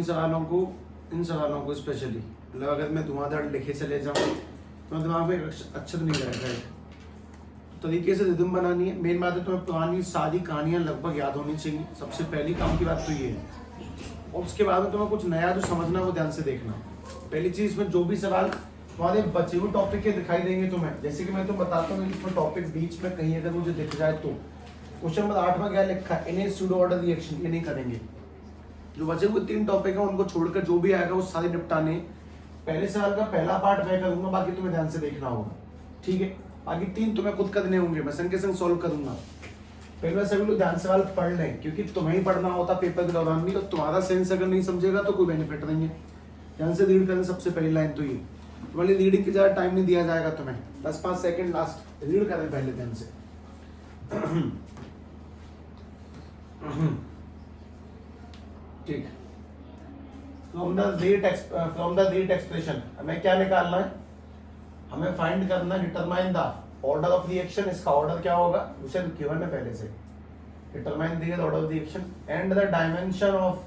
इन सवालों को स्पेशली मतलब अगर मैं धुआंधार लिखे चले जाऊँ तो दिमाग में अक्षर नहीं रहेगा। तो तरीके से रिदम बनानी है। मेन बात है तुम्हें पुरानी सारी कहानियाँ लगभग याद होनी चाहिए। सबसे पहली काम की बात तो ये है। और उसके बाद में तुम्हें कुछ नया जो समझना वो ध्यान से देखना। पहली चीज में जो भी सवाल तुम्हारे बचे हुए टॉपिक के दिखाई देंगे तुम्हें, जैसे कि मैं तुम्हें बताता हूँ इसमें टॉपिक बीच में कहीं अगर मुझे दिख जाए तो क्वेश्चन नंबर 8 में क्या लिखा है, इन्हें सूडो ऑर्डर रिएक्शन, ये नहीं करेंगे। जो बचे हुए 3 टॉपिक है उनको छोड़कर जो भी आएगा वो सारे निपटाने। पहले सवाल का पहला पार्ट मैं करूंगा, बाकी तुम्हें ध्यान से देखना होगा, ठीक है। बाकी 3 तुम्हें खुद करने होंगे, मैं संग के संग सॉल्व करूंगा। पहले सभी लोग ध्यान सवाल पढ़ लें, क्योंकि तुम्हें ही पढ़ना होता पेपर के दौरान भी, तो तुम्हारा सेंस अगर नहीं समझेगा तो कोई बेनिफिट नहीं है। ध्यान से रीड करना। सबसे पहली लाइन तो ये, तुम्हारी रीडिंग की ज्यादा टाइम नहीं दिया जाएगा तुम्हें, 10-5 सेकंड लास्ट रीड करें पहले ध्यान से। ठीक। फ्रॉम द रेट एक्सप्रेशन हमें क्या निकालना है, हमें फाइंड करना है determine the order of reaction. इसका ऑर्डर क्या होगा उसे गिवन है पहले से। Determine the order of reaction and the dimension of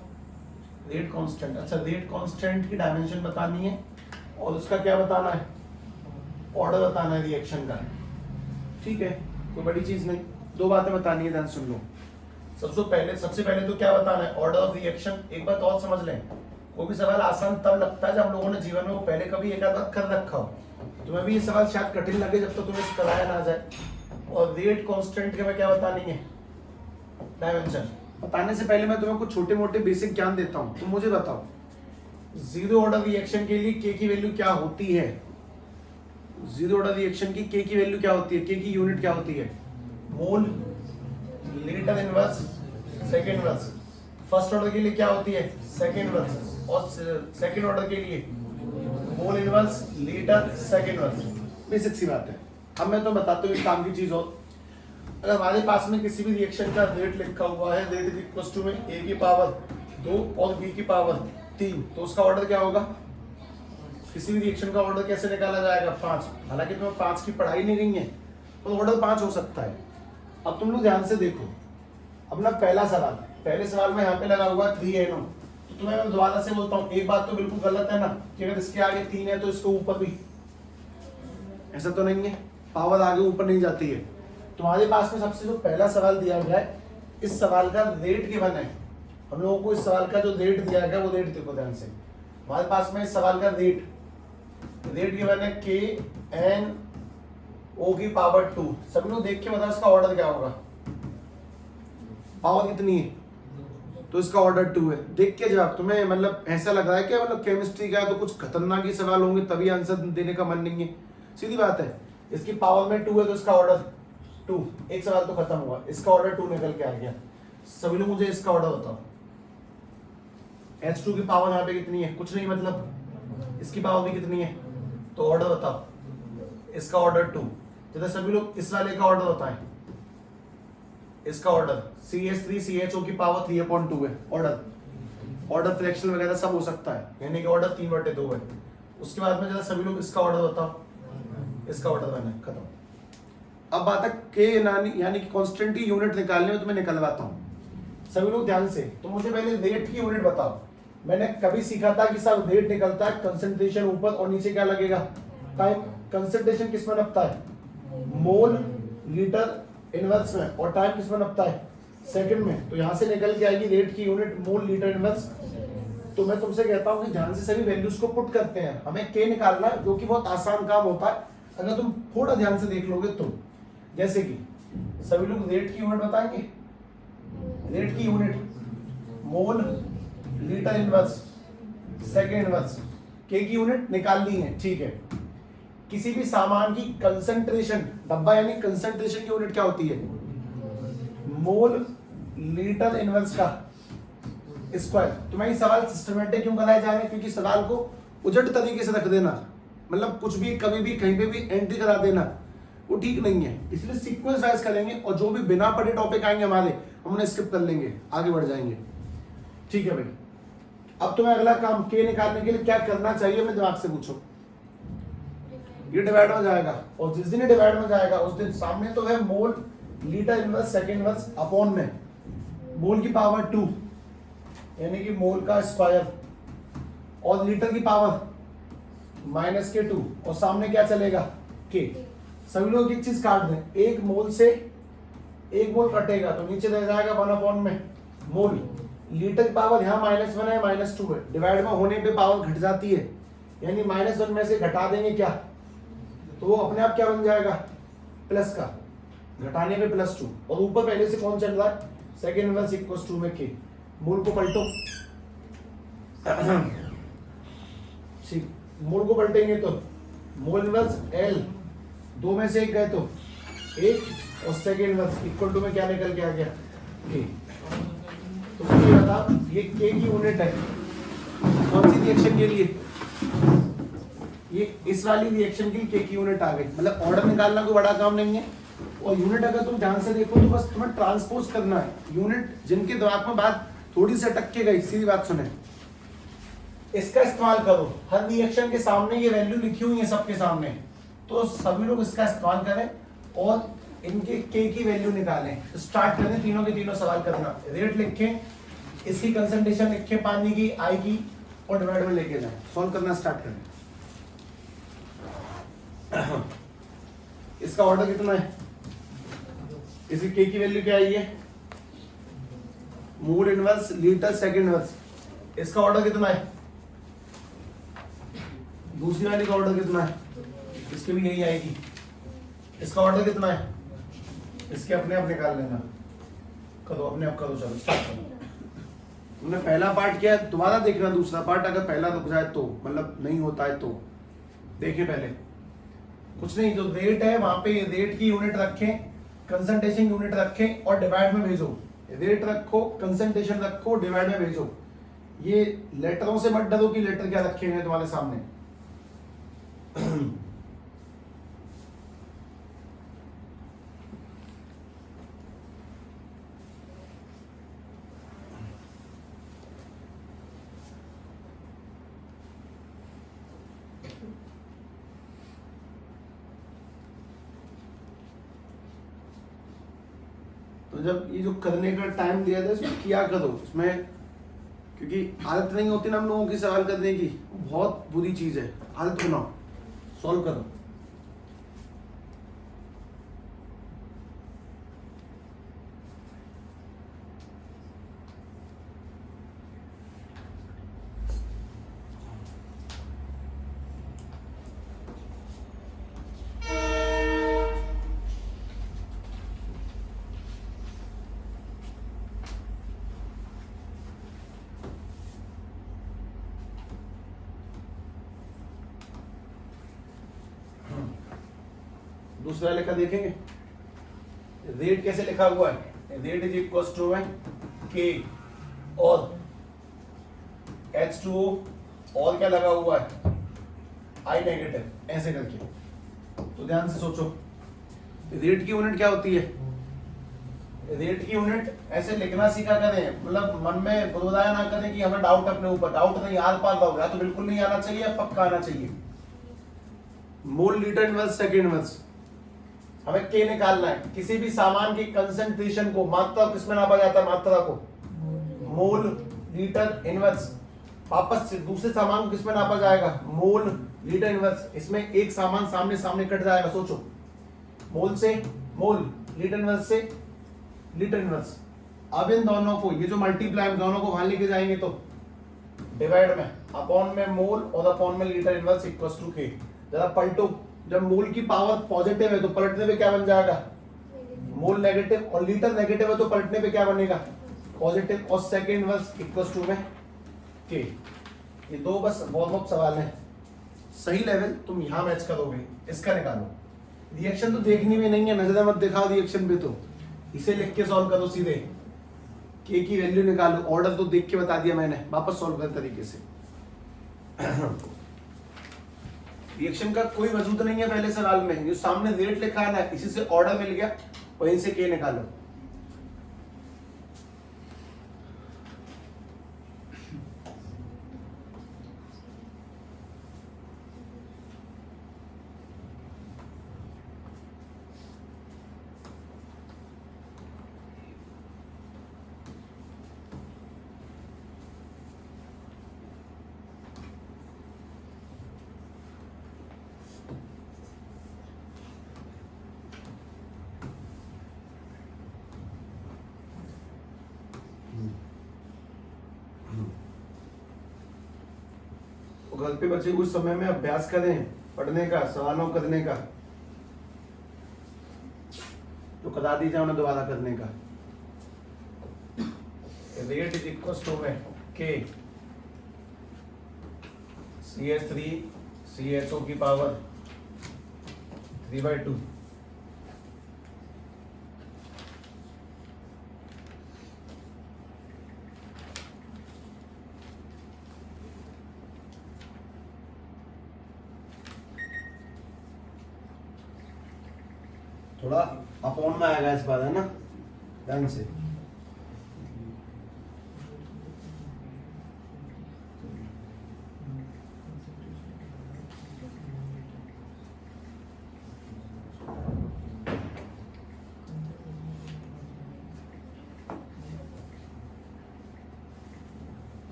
rate constant. अच्छा, रेट कांस्टेंट की डायमेंशन बतानी है और उसका क्या बताना है, ऑर्डर बताना है रिएक्शन का, ठीक है। कोई बड़ी चीज नहीं, 2 बातें बतानी है, ध्यान सुन लो। सबसे पहले तो क्या बताना है, ऑर्डर ऑफ रिएक्शन। एक बात और समझ लें, कोई भी सवाल आसान तब लगता है जब हम लोगों ने जीवन में वो पहले कभी एक आध कर रखा हो। तुम्हें भी ये सवाल शायद कठिन लगे जब तक तुम्हें कराया ना जाए। और रेट कांस्टेंट के में क्या बतानी है, डायमेंशन। बताने से पहले मैं तुम्हें कुछ छोटे मोटे बेसिक ज्ञान देता हूं। तुम मुझे बताओ, जीरो ऑर्डर रिएक्शन के लिए के की वैल्यू क्या होती है। जीरो ऑर्डर रिएक्शन की के की वैल्यू क्या होती है, के की यूनिट क्या होती है, mole, litre inverse, second inverse. First order के लिए क्या होती है, सेकंड इनवर्स, और सेकंड ऑर्डर के लिए mole inverse, litre, second inverse. Basic सी बात है। अब मैं तो बताता हूँ एक काम की चीज और, अगर हमारे पास में किसी भी रिएक्शन का रेट लिखा हुआ है, रेट इक्वल टू में a की पावर 2 और b की पावर 3, तो उसका ऑर्डर क्या होगा। किसी भी रिएक्शन का ऑर्डर कैसे निकाला जाएगा, 5। हालांकि तुम्हें 5 की पढ़ाई नहीं गई है तो ऑर्डर 5 हो सकता है। अब तुम लोग ध्यान से देखो अपना पहले सवाल में यहाँ पे लगा हुआ 3NO। तो तुम्हें मैं दोबारा से बोलता हूँ, एक बात तो बिल्कुल गलत है ना कि अगर इसके आगे 3 है तो इसको ऊपर भी, ऐसा तो नहीं है, पावर आगे ऊपर नहीं जाती है। तुम्हारे पास में सबसे जो पहला सवाल दिया गया है, इस सवाल का रेट गिवन है। हम लोगों को इस सवाल का जो रेट दिया गया वो रेट देखो ध्यान से। हमारे पास में इस सवाल का रेट गिवन है के एन ओ की पावर 2। सभी लोग देख के बताओ इसका ऑर्डर क्या होगा, पावर कितनी है, तो इसका ऑर्डर 2 है। देख के जवाब तुम्हें मतलब ऐसा लग रहा है कि मतलब केमिस्ट्री का है तो कुछ खतरनाक ही सवाल होंगे तभी आंसर देने का मन नहीं है। सीधी बात है, इसकी पावर में 2 है तो इसका ऑर्डर 2। एक सवाल तो खत्म हुआ, इसका ऑर्डर 2 निकल के आ गया। सभी लोग मुझे इसका ऑर्डर बताओ। H2 की पावर यहाँ पे कितनी है, कुछ नहीं, मतलब इसकी पावर भी कितनी है, तो ऑर्डर बताओ। इसका ऑर्डर 2। जैसे सभी लोग इस वाले का ऑर्डर बताएं। इसका ऑर्डर CH3CHO की पावर 3/2 है। ऑर्डर फ्रैक्शन वगैरह सब हो सकता है, यानी कि ऑर्डर 3/2 है। उसके बाद में जरा सभी लोग इसका ऑर्डर बताओ। इसका ऑर्डर मैंने खत्म। अब बात है के यानी कि कांस्टेंट की यूनिट निकालने में, तुम्हें निकलवाता हूं। सभी लोग ध्यान से, तो मुझे पहले रेट की यूनिट बताओ। मैंने कभी सीखा था कि सब रेट निकलता है कंसंट्रेशन ऊपर और नीचे क्या लगेगा, टाइम। कंसंट्रेशन किस में नपता है, मोल, लीटर, इनवर्स में, और टाइम किस में नपता है, सेकंड में। तो यहां से निकल के आएगी रेट की यूनिट मोल, लीटर, इनवर्स। तो मैं तुमसे कहता हूं कि ध्यान से सभी वैल्यूज को पुट करते हैं। हमें के निकालना है, जो कि बहुत आसान काम होता है अगर तुम थोड़ा ध्यान से देख लोगे तो। जैसे कि सभी लोग रेट की यूनिट बताएंगे। रेट की unit mole, litre inverse, second inverse. के की यूनिट निकालनी है, ठीक है। किसी भी सामान की कंसंट्रेशन, डब्बा यानी कंसंट्रेशन की यूनिट क्या होती है, मोल, लीटर इनवर्स का स्क्वायर। तुम्हें ये सवाल सिस्टमेटिक क्यों कराए जा रहे हैं, क्योंकि सवाल को उजट तरीके से रख देना, मतलब कुछ भी कभी भी कहीं पे भी एंट्री करा देना, वो ठीक नहीं है। इसलिए सीक्वेंस वाइज करेंगे और जो भी बिना पढ़े टॉपिक आएंगे हमारे, हम उन्हें स्किप कर लेंगे, आगे बढ़ जाएंगे, ठीक है भाई। अब तुम्हें अगला काम के निकालने के लिए क्या करना चाहिए, मैं दिमाग से पूछो। ये डिवाइड हो जाएगा, और जिस दिन ये डिवाइड हो जाएगा उस दिन सामने तो है mole, litre inverse, second inverse upon में मोल की पावर 2, यानी कि मोल का स्क्वायर और लीटर की पावर -K2 और सामने क्या चलेगा K। सभी लोग एक चीज काट दें, एक मोल से एक मोल कटेगा तो नीचे रह जाएगा 1 में मोल। लीटर की पावर यहाँ -1 है -2 है, डिवाइड में होने पे पावर घट जाती है, यानी -1 में से घटा देंगे क्या तो वो अपने आप क्या बन जाएगा प्लस का, घटाने पे +2 और ऊपर पहले से कौन चल रहा है सेकेंड इनवर्स इक्वल्स 2 में K। मोल को पलटो, ठीक, मोल को पलटेंगे तो मोल इनवर्स L, 2 में से एक गए तो 1 और सेकेंड इनवर्स इक्वल टू में क्या निकल के आ गया K। तो मुझे बता ये K की यूनिट है कौन सी रिएक्शन के लिए, ये इस वाली रिएक्शन के लिए K की यूनिट आ गई। मतलब ऑर्डर निकालना कोई बड़ा काम नहीं है, और यूनिट अगर तुम ध्यान से देखो तो बस तुम्हें ट्रांसपोज करना है यूनिट। जिनके दिमाग में बात थोड़ी सी अटक के गई, सीधी बात सुने, इसका इस्तेमाल करो हर रिएक्शन के सामने, ये वैल्यू लिखी हुई है सबके सामने, तो सभी लोग इसका इस्तेमाल करें और इनके K की वैल्यू निकालें। स्टार्ट करें, तीनों के तीनों सवाल करना, रेट लिखें, इसकी कंसंट्रेशन लिखें पानी की I की, और डिवाइड में लेके जाएं, सॉल्व करना स्टार्ट करें। इसका ऑर्डर कितना है, इसकी K की वैल्यू क्या आई है मोल इनवर्स लीटर सेकंड इनवर्स, इसका ऑर्डर कितना है, दूसरी वाली का ऑर्डर कितना है, इसके भी यही आएगी, इसका ऑर्डर कितना है, इसके अपने आप निकाल लेना, करो अपने आप करो, चलो स्टार्ट करो। तुमने पहला पार्ट किया, दोबारा देखना दूसरा पार्ट, अगर पहला रुक जाए तो मतलब नहीं होता है तो देखिए पहले कुछ नहीं, जो रेट है वहां पे रेट की यूनिट रखें, कंसंट्रेशन यूनिट रखें और डिवाइड में भेजो, रेट रखो कंसंट्रेशन रखो डिवाइड में भेजो। ये लेटरों से मत डरो कि लेटर क्या रखे हुए हैं तुम्हारे सामने। तो जब ये जो करने का टाइम दिया था इसमें किया करो, इसमें क्योंकि आदत नहीं होती ना हम लोगों की सवाल करने की, बहुत बुरी चीज है, आदत बनाओ, सॉल्व करो। दूसरा लेकर देखेंगे, रेट कैसे लिखा हुआ है, rate is equal to K और H2O और क्या लगा हुआ है I नेगेटिव, ऐसे करके। तो ध्यान से सोचो रेट की यूनिट क्या होती है, रेट की यूनिट ऐसे लिखना सीखा करें, मतलब मन में बुराया ना करें कि हमें डाउट अपने ऊपर, डाउट नहीं आर पार रहो, या तो बिल्कुल नहीं आना चाहिए या पक्का आना चाहिए। मोल लीटर इनवर्स सेकंड इनवर्स, हमें K निकालना है, किसी भी सामान की कंसंट्रेशन को, मात्रा किसमें नापा जाता है, मात्रा को मोल लीटर इनवर्स, वापस से दूसरे सामान को किसमें नापा जाएगा, मोल लीटर इनवर्स, इसमें एक सामान सामने सामने कट जाएगा, सोचो मोल से मोल, लीटर इनवर्स से लीटर इनवर्स। अब इन दोनों को, ये जो मल्टीप्लाई हम दोनों को वहां लेके जाएंगे तो डिवाइड में, अपॉन में मोल और अपॉन में litre inverse equals to K। जरा पलटो, जब मोल की पावर पॉजिटिव है तो पलटने पे क्या बन जाएगा मोल नेगेटिव, और लीटर नेगेटिव है तो पलटने पे क्या बनेगा पॉजिटिव, और सेकेंड इनवर्स इक्वल्स टू में K। ये दो बस वार्म अप सवाल हैं, सही लेवल तुम यहां मैच करोगे, इसका निकालो। रिएक्शन तो देखनी भी नहीं है, नजर मत दिखाओ रिएक्शन पे, तो इसे लिख के सॉल्व करो सीधे, K की वैल्यू निकालो, ऑर्डर तो देख के बता दिया मैंने, वापस सॉल्व कर तरीके से। रिएक्शन का कोई वजूद नहीं है पहले सवाल में, जो सामने रेट लिखा है ना, इसी से ऑर्डर मिल गया, वहीं से K निकालो। घर पे बच्चे कुछ समय में अभ्यास करें पढ़ने का, सवालों करने का, तो करा दीजिए उन्हें दोबारा करने का। रेट इज इक्वल टू में के CH3 CHO की पावर 3/2। थोड़ा अपॉन में आएगा इस बार, है ना, ध्यान से।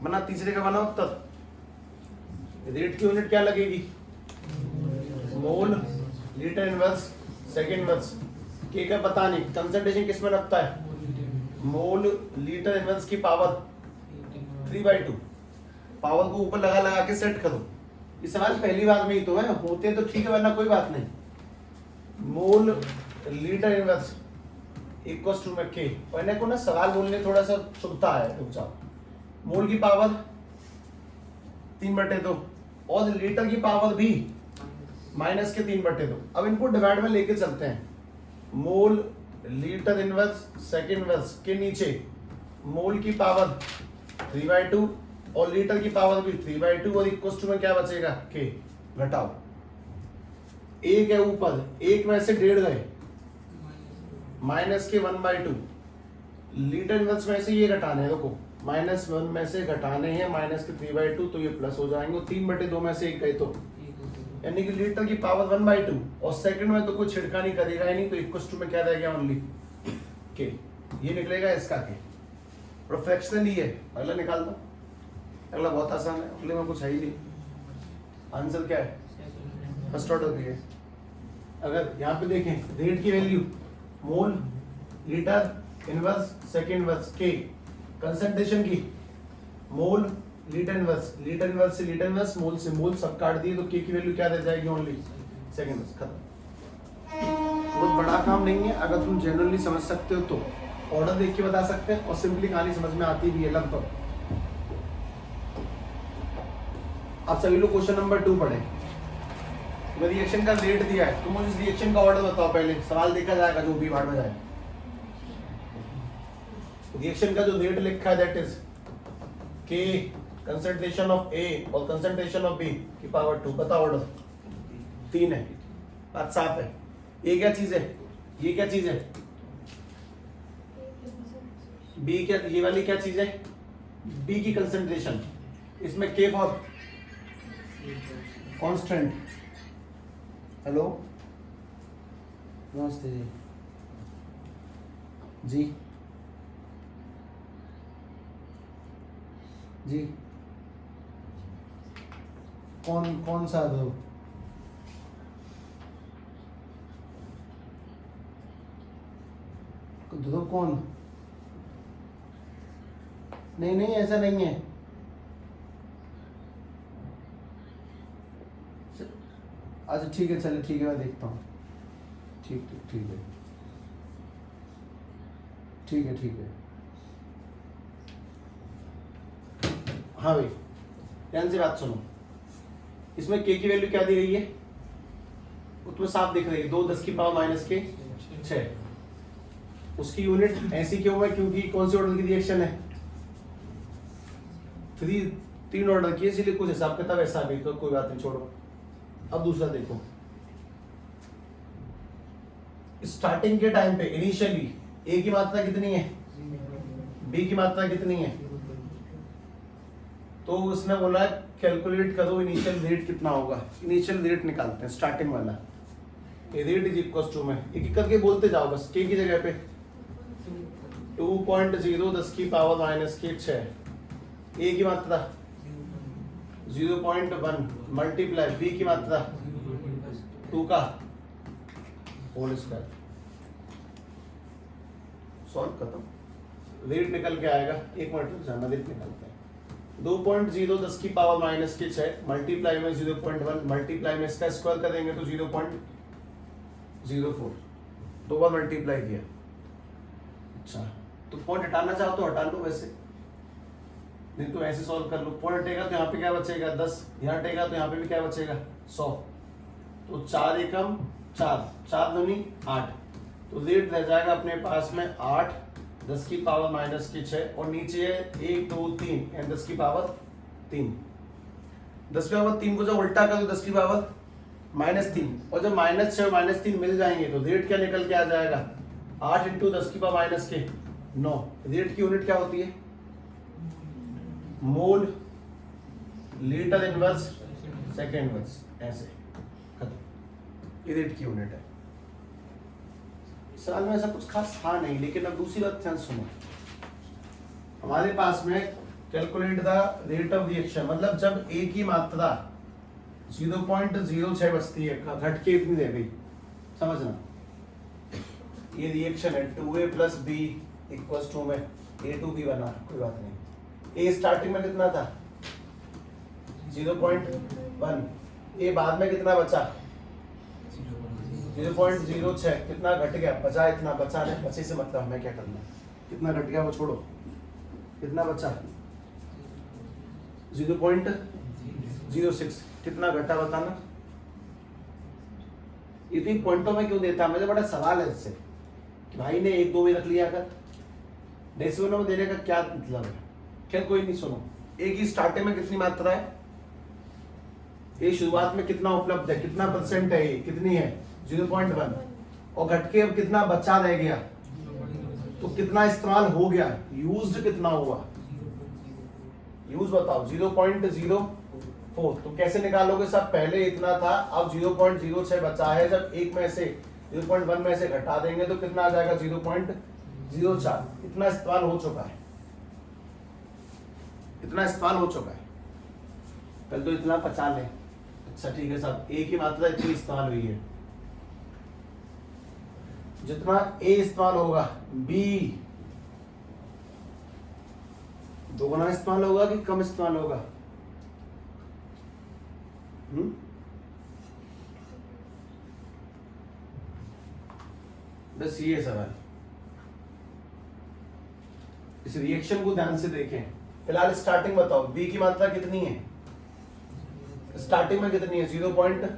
बना तीसरे का बना उत्तर। रेट की यूनिट क्या लगेगी? मोल लीटर इनवर्स सेकंड इनवर्स। के का पता नहीं, कंसंट्रेशन किस में लगता है? मोल लीटर इनवर्स की पावर 3/2। पावर को ऊपर लगा लगा के सेट करो। ये सवाल पहली बार में ही तो है, होते तो ठीक है वरना कोई बात नहीं। Mole litre inverse equals to में के। मैंने को ना सवाल बोलने थोड़ा सा चुभता है, रुक जाओ। मोल की पावर 3/2 और लीटर की पावर भी माइनस के 3/2। अब इनको डिवाइड में लेके चलते हैं। मोल लीटर इनवर्स सेकंड इनवर्स के नीचे मोल की पावर 3/2 और लीटर की पावर भी 3/2 और इक्वल टू में क्या बचेगा? के। घटाओ, एक है ऊपर, एक में से 1.5 गए, माइनस के 1/2। लीटर इनवर्स में से ये घटाने हैं, देखो -1 में से घटाने हैं माइनस के 3/2, तो ये प्लस हो जाएंगे। 3/2 में से 1 गए तो यानी कि लीटर की पावर 1/2 और सेकंड में तो कोई छिड़का नहीं करेगा ही नहीं, तो इक्वल टू में क्या रह गया? ओनली के। ये निकलेगा इसका के। और फ्रैक्शनल ही है। अगला निकाल दो। अगला बहुत आसान है, अगले में कुछ है ही नहीं। आंसर क्या है? फर्स्ट ऑर्डर की है। अगर यहाँ पे देखें रेट की वैल्यू मोल लीटर इनवर्स सेकंड इनवर्स के, कंसंट्रेशन की मोल लीटर इनवर्स से लीटर इनवर्स, मोल से मोल, सब काट दिए तो के की वैल्यू क्या रह जाएगी? Only second inverse. खत्म। बहुत बड़ा काम नहीं है, अगर तुम जनरली समझ सकते हो तो ऑर्डर देख के बता सकते हैं, और सिंपली कहानी समझ में आती भी है लगभग। आप सभी लोग क्वेश्चन नंबर 2 पढ़े। रिएक्शन का रेट दिया है, तुम मुझे रिएक्शन का ऑर्डर बताओ। पहले सवाल देखा जाएगा जो भी भाड़ में जाए। रिएक्शन का जो रेट लिखा है दैट इज के कंसंट्रेशन ऑफ ए और कंसंट्रेशन ऑफ बी की पावर 2। बताओ ऑर्डर। 3 है, बात साफ है। ये क्या चीज है? ये क्या चीज है? बी क्या, ये वाली क्या चीज है? बी की कंसंट्रेशन। इसमें के फॉर कांस्टेंट। हेलो नमस्ते जी। जी जी कौन सा दो? दो कौन? नहीं ऐसा नहीं है। अच्छा ठीक है, चलिए ठीक है, मैं देखता हूँ। ठीक है। हाँ भाई ध्यान से बात सुनो। इसमें के की वैल्यू क्या दी गई है? उसमें साफ दिख रही है, 2 10 की पावर -6। उसकी यूनिट ऐसी क्यों है? क्योंकि कौन सी ऑर्डर की रिएक्शन है? 3 ऑर्डर की, इसीलिए कुछ हिसाब किताब ऐसा भी, तो कोई बात नहीं, छोड़ो। अब दूसरा देखो, स्टार्टिंग के टाइम पे इनिशियली ए की मात्रा कितनी है? बी की मात्रा कितनी है? तो उसने बोला कैलकुलेट करो इनिशियल रेट कितना होगा। इनिशियल रेट निकालते हैं, स्टार्टिंग वाला। A rate is equal to में एक एक करके बोलते जाओ बस। के की जगह पे 2.0 10 की पावर -6। ए की मात्रा 0.1 मल्टीप्लाई बी की मात्रा 2 का होल स्क्वायर। सॉल्व खत्म। रेट निकल के आएगा, एक मिनट रुक जाना, रेट निकलते हैं 2.0 10 की पावर माइनस के 6 मल्टीप्लाई में 0.1 मल्टीप्लाई में इसका स्क्वायर करेंगे तो 0.04, दो बार मल्टीप्लाई किया। अच्छा तो पॉइंट हटाना चाहो तो हटा लो, वैसे नहीं तो ऐसे सॉल्व कर लो। पॉइंट हटेगा तो यहाँ पे क्या बचेगा 10, यहाँ हटेगा तो यहाँ पे भी क्या बचेगा 100, तो 4 एकम 4, 4 दूनी 8, तो रेट रह जाएगा अपने पास में 8 10 की पावर माइनस की 6 और नीचे है 1 2 3 यानी 10 की पावर 3। 10 की पावर 3 को जब उल्टा कर दो 10 की पावर -3, और जब -6 और -3 मिल जाएंगे तो रेट क्या निकल के आ जाएगा 8 इंटू 10 की पावर माइनस के 9। रेट की यूनिट क्या होती है mole litre inverse second inverse, ऐसे खत्म, ये रेट की यूनिट है। सवाल में ऐसा कुछ खास था नहीं, लेकिन अब दूसरी बात ध्यान सुनो। हमारे पास में calculate the rate of reaction, मतलब जब ए की मात्रा 0.06 बचती है, घट के इतनी रह गई, समझना ये रिएक्शन है 2a plus B equals to में a2b बना, कोई बात नहीं। ए स्टार्टिंग में कितना था 0.1, ए बाद में कितना बचा 0.06, कितना घट गया, बचा इतना, बचा नहीं, बचे से मतलब हमें क्या करना, कितना घट गया वो छोड़ो, कितना बचा 0.06, कितना घटा बताना। इतनी पॉइंटों में क्यों देता है, मुझे बड़ा सवाल है इससे कि भाई ने 1 2 में रख लिया कर, डेसिमल में देने का क्या मतलब है। खैर कोई नहीं, सुनो ए की स्टार्टिंग में कितनी मात्रा है, ए शुरुआत में कितना उपलब्ध है, कितना परसेंट है, कितनी है 0.1, और घट के अब कितना बचा रह गया, तो कितना इस्तेमाल हो गया, यूज्ड कितना हुआ, यूज बताओ 0.04। तो कैसे निकालोगे सब, पहले इतना था अब 0.06 बचा है, जब एक में से 0.1 में से घटा देंगे तो कितना आ जाएगा 0.04, इतना इस्तेमाल हो चुका है, इतना इस्तेमाल हो चुका है, कल तो इतना बचा ले। अच्छा ठीक है साहब, ए की मात्रा इतनी इस्तेमाल हुई है, जितना ए इस्तेमाल होगा बी दोगुना इस्तेमाल होगा कि कम इस्तेमाल होगा, बस ये सवाल। इस रिएक्शन को ध्यान से देखें। फिलहाल स्टार्टिंग बताओ, बी की मात्रा कितनी है, स्टार्टिंग में कितनी है 0.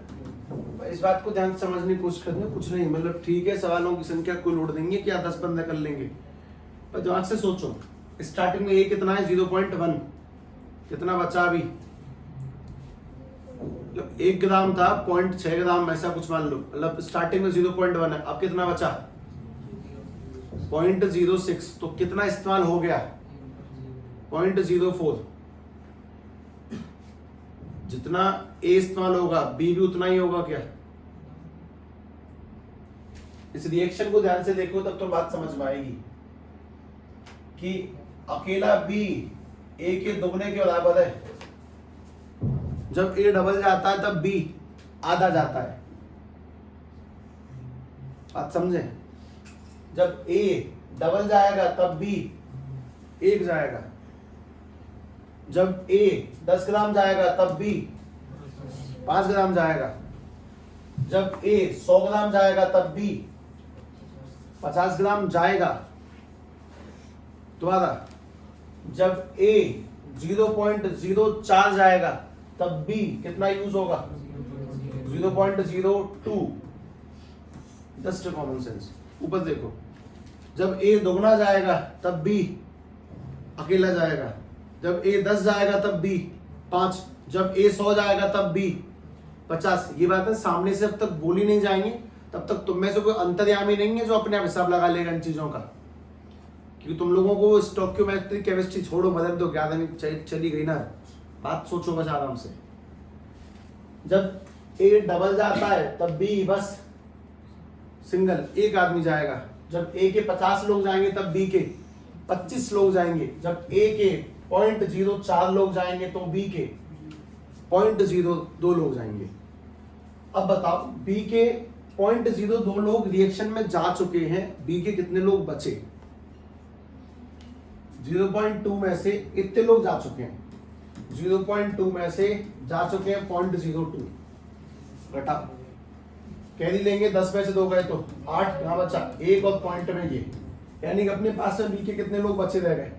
इस बात को ध्यान से समझने की कोशिश करनी, कुछ नहीं मतलब ठीक है, सवालों की संख्या को लोड देंगे क्या 10 बंदे कर लेंगे, पर दिमाग से सोचो। स्टार्टिंग में ए कितना है 0.1, कितना बचा अभी, मतलब 1 ग्राम था 0.6 ग्राम ऐसा कुछ मान लो, मतलब स्टार्टिंग में 0.1 है, अब कितना बचा 0.06, तो कितना इस्तेमाल हो गया 0.04। जितना ए इस्तेमाल होगा बी भी उतना ही होगा क्या। इस रिएक्शन को ध्यान से देखो तब तो बात समझ में आएगी कि अकेला बी ए के दोगुने के बराबर है। जब ए डबल जाता है तब बी आधा जाता है, बात समझे। जब ए डबल जाएगा तब बी 1 जाएगा, जब ए 10 ग्राम जाएगा तब बी 5 ग्राम जाएगा, जब ए 100 ग्राम जाएगा तब बी 50 ग्राम जाएगा। दोबारा, जब ए 0.04 जाएगा तब बी कितना यूज होगा 0.02। Just common sense. ऊपर देखो, जब ए दोगुना जाएगा तब बी अकेला जाएगा, जब ए 10 जाएगा तब बी 5, जब ए 100 जाएगा तब बी 50। ये बात है, सामने से जब तक बोली नहीं जाएंगे तब तक तुम में से कोई अंतर्यामी नहीं है जो अपने आप हिसाब लगा लेगा इन चीजों का, क्योंकि तुम लोगों को स्टोइकियोमेट्री केमिस्ट्री छोड़ो, मदद तो 11वीं चली गई ना, बात सोचो बस आराम से। जब ए डबल जाता है तब बी बस सिंगल 1 आदमी जाएगा, जब ए के 50 लोग जाएंगे तब बी के 25 लोग जाएंगे, जब ए के 0.04 लोग जाएंगे तो बी के 0.02 लोग जाएंगे। अब बताओ, बी के 0.02 लोग रिएक्शन में जा चुके हैं, बी के कितने लोग बचे। 0.2 में से इतने लोग जा चुके हैं, 0.2 में से जा चुके हैं 0.02, घटाओ कैरी लेंगे 10 में से 2 गए तो 8, यहाँ बचा एक और पॉइंट में ये, यानी कि अपने पास में बी के कितने लोग बचे रह गए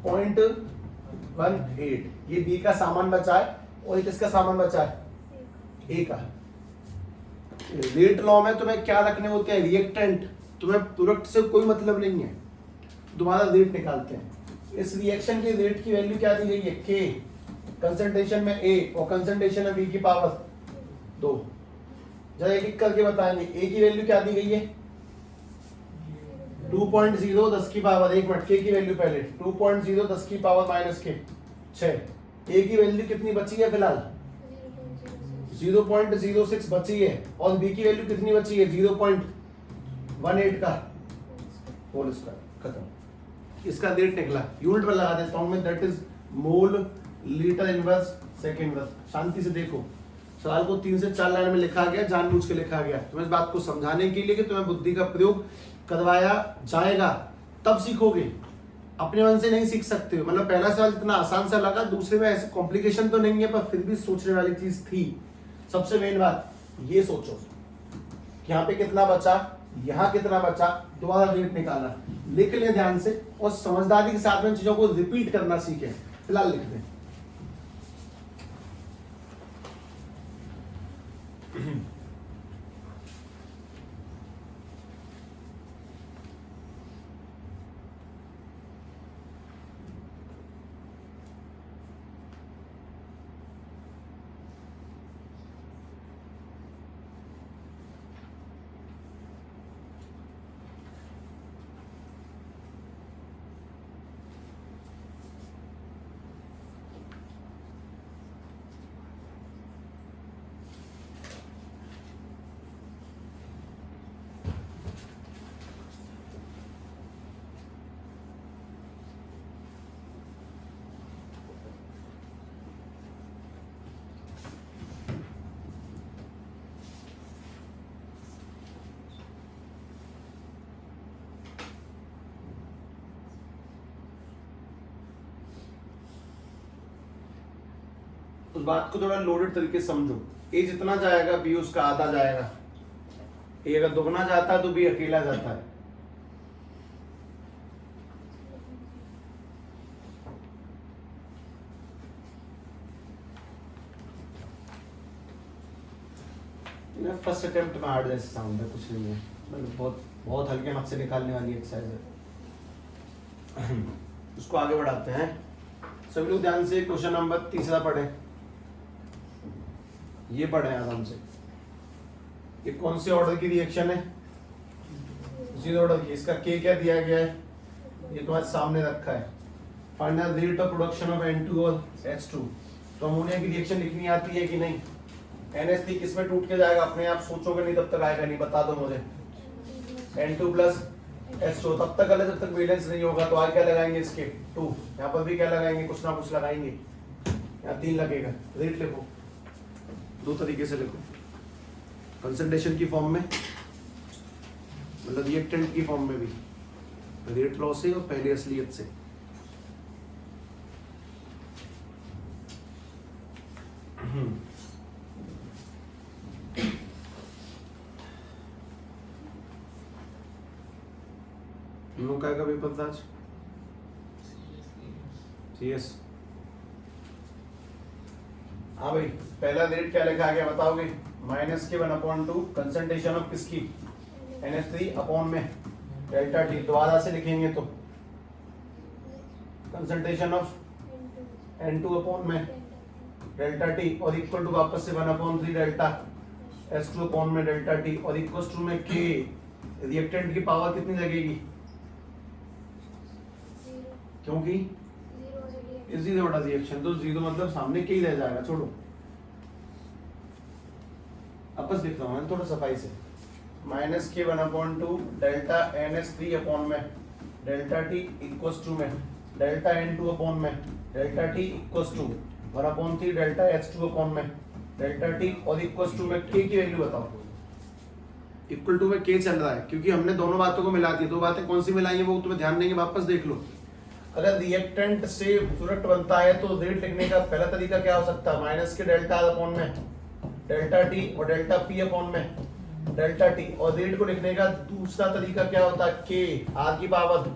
0.18, ये बी का सामान बचा है और ये किसका सामान बचा है ए का। रेट लॉ में तुम्हें क्या रखने होते हैं रिएक्टेंट, तुम्हें प्रोडक्ट से कोई मतलब नहीं है, तुम्हारा रेट निकालते हैं। इस रिएक्शन के रेट की वैल्यू क्या दी गई है के, कंसंट्रेशन में ए और कंसंट्रेशन में बी की पावर 2। जरा एक एक करके बताएंगे, ए की वैल्यू क्या दी गई है 2.0 10 की पावर, एक मिनट, के की वैल्यू पहले 2.0 10 की पावर माइनस के 6, ए की वैल्यू कितनी बची है फिलहाल 0.06 बची है, और बी की वैल्यू कितनी बची है 0.18 का होल स्क्वायर, खत्म। इसका रेट निकला, यूनिट पर लगा देता हूं मैं, that is mole litre inverse second inverse. शांति से देखो, सवाल को 3 से 4 लाइन में लिखा गया, जानबूझ के लिखा गया, तुम्हें इस बात को समझाने के लिए कि तुम्हें बुद्धि का प्रयोग करवाया जाएगा, तब सीखोगे, अपने मन से नहीं सीख सकते हो। मतलब पहला सवाल इतना आसान सा लगा, दूसरे में ऐसे कॉम्प्लिकेशन तो नहीं है, पर फिर भी सोचने वाली चीज थी। सबसे मेन बात ये सोचो कि यहाँ पे कितना बचा, यहाँ कितना बचा, दोबारा रेट निकालना, लिख लें ध्यान से और समझदारी के साथ में चीजों को रिपीट करना सीखें। फिलहाल लिख दें उस बात को थोड़ा लोडेड तरीके से समझो। ए जितना जाएगा बी उसका आधा जाएगा, ए अगर दुगना जाता है तो बी अकेला जाता है। फर्स्ट अटेम्प्ट में हार्ड जैसे साउंड है, कुछ नहीं है, मतलब बहुत बहुत हल्के हाथ से निकालने वाली एक्सरसाइज है। उसको आगे बढ़ाते हैं। सभी लोग ध्यान से क्वेश्चन नंबर 3 पढ़े, ये पढ़े आराम से। ये कौन से ऑर्डर की रिएक्शन है, 0 ऑर्डर की। इसका के क्या दिया गया है, ये तुम्हारे सामने रखा है। Find the rate of production of N2 और H2। तो अमोनिया की रिएक्शन लिखनी आती है कि नहीं। NH3 किसमें टूट के जाएगा, अपने आप सोचोगे नहीं तब तक आएगा नहीं, बता दो मुझे। N2 प्लस H2, तब तक अलग जब तक बैलेंस नहीं होगा। तो आगे क्या लगाएंगे इसके 2, यहाँ पर भी क्या लगाएंगे, कुछ ना कुछ लगाएंगे, यहाँ 3 लगेगा। रेट लिखो, 2 तरीके से लिखो, कंसंट्रेशन की फॉर्म में, मतलब रिएक्टेंट की फॉर्म में भी, रेट लॉ से और पहले असलियत से। का पेपर था आज CS। हाँ भाई, पहला रेट क्या लिखा गया बताओगे, माइनस के 1/2 कंसंट्रेशन ऑफ किसकी, NH3 अपॉन में डेल्टा T। दोबारा से लिखेंगे तो कंसंट्रेशन ऑफ N2 अपॉन में डेल्टा T और इक्वल टू वापस से 1/3 डेल्टा S2 अपॉन में डेल्टा T और इक्वल टू में K। रिएक्टेंट की पावर कितनी लगेगी, क्योंकि 0 बटा रिएक्शन, तो 0 मतलब सामने के ही रह जाएगा, छोड़ो। वापस लिख रहा हूँ थोड़ा सफाई से, माइनस के 1/2 डेल्टा NH3 अपॉन में डेल्टा T इक्वल्स टू में डेल्टा N2 अपॉन में delta T equals to 1/3 delta H2 upon में डेल्टा T और इक्वल्स टू में K की वैल्यू बताओ। इक्वल टू में K चल रहा है क्योंकि हमने दोनों बातों को मिला दिया। 2 बातें कौन सी मिलाई है वो तुम्हें ध्यान देंगे, वापस देख लो। अगर रिएक्टेंट से प्रोडक्ट बनता है तो रेट लिखने का पहला तरीका क्या हो सकता है, माइनस के डेल्टा आर अपॉन में डेल्टा टी और डेल्टा पी अपॉन में डेल्टा टी, और रेट को लिखने का दूसरा तरीका क्या होता है, के आर की पावर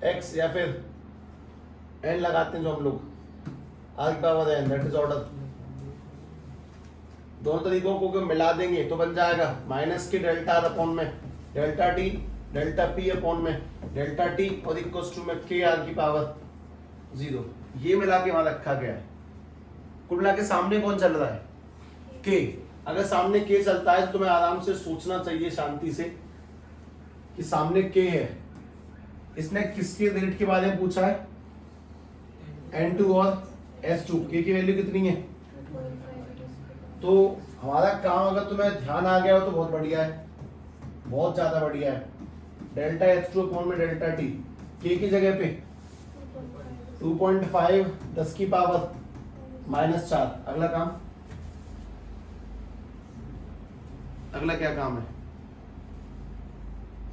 एक्स या फिर एन लगाते हैं जो हम लोग, आर की power N, that is order. दोनों तरीकों को मिला देंगे तो बन जाएगा माइनस के डेल्टा आर अपॉन में delta T delta P upon में डेल्टा टी और इक्वल्स टू में के आर की पावर 0। ये मिला के वहां रखा गया है। कुल मिला के सामने कौन चल रहा है, के। अगर सामने के चलता है तो तुम्हें आराम से सोचना चाहिए शांति से कि सामने के है। इसने किसके रेट के बारे में पूछा है, N2 और S2, के की वैल्यू कितनी है। तो हमारा काम अगर तुम्हें ध्यान आ गया हो तो बहुत बढ़िया है, बहुत ज्यादा बढ़िया है। डेल्टा H2 अपॉन में डेल्टा टी, के की जगह पे 2.5 10 की पावर -4। अगला काम, अगला क्या काम है,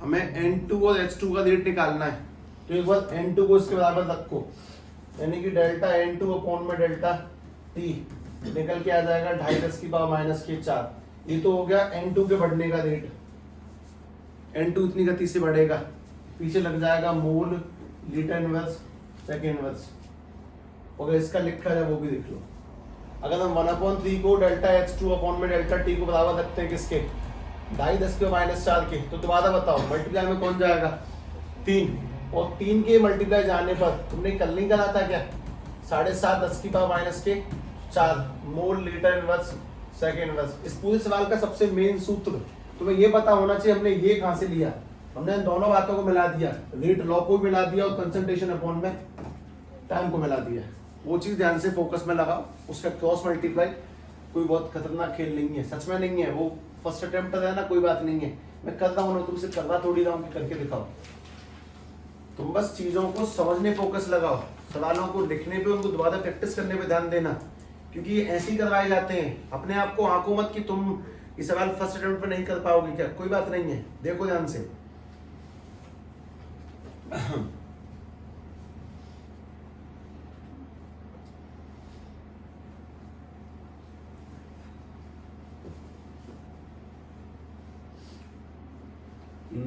हमें N2 और H2 का रेट निकालना है। तो एक बार N2 को इसके बराबर रखो, यानी कि डेल्टा N2 अपॉन में डेल्टा टी निकल के आ जाएगा 2.5 10 की पावर -4। ये तो हो गया N2 के बढ़ने का रेट। N2 इतनी गति से बढ़ेगा, पीछे लग जाएगा मोल लीटर इनवर्स सेकेंड इनवर्स। अगर इसका लिखा है वो भी देख लो। अगर हम 1/3 को डेल्टा H2 अपॉन में डेल्टा टी को बराबर रखते हैं किसके, 2.5 10 के -4 के, तो दोबारा बताओ मल्टीप्लाई में कौन जाएगा, 3। और 3 के मल्टीप्लाई जाने पर तुमने कल नहीं करा था क्या, 7.5 10 की पावर -4 मोल लीटर इनवर्स सेकेंड इनवर्स। इस पूरे सवाल का सबसे मेन सूत्र तुम्हें ये पता होना चाहिए, हमने ये कहां से लिया। हमने इन दोनों बातों को मिला दिया, रेट लॉ को भी मिला दिया और कंसंट्रेशन अपॉन में टाइम को मिला दिया। वो चीज ध्यान से फोकस में लगाओ। उसका क्रॉस मल्टीप्लाई कोई बहुत खतरनाक खेल नहीं है, सच में नहीं है। वो फर्स्ट अटेम्प्ट है ना, कोई बात नहीं है। मैं कर रहा हूँ, तुमसे करवा थोड़ी रहा हूँ कि करके दिखाओ। तुम बस चीजों को समझने फोकस लगाओ, सवालों को लिखने पे, उनको दोबारा प्रैक्टिस करने पे ध्यान देना, क्योंकि ये ऐसे ही करवाए जाते हैं। अपने आप को आंको मत कि तुम ये सवाल फर्स्ट अटेम्प्ट पे नहीं कर पाओगे क्या, कोई बात नहीं है, देखो ध्यान से।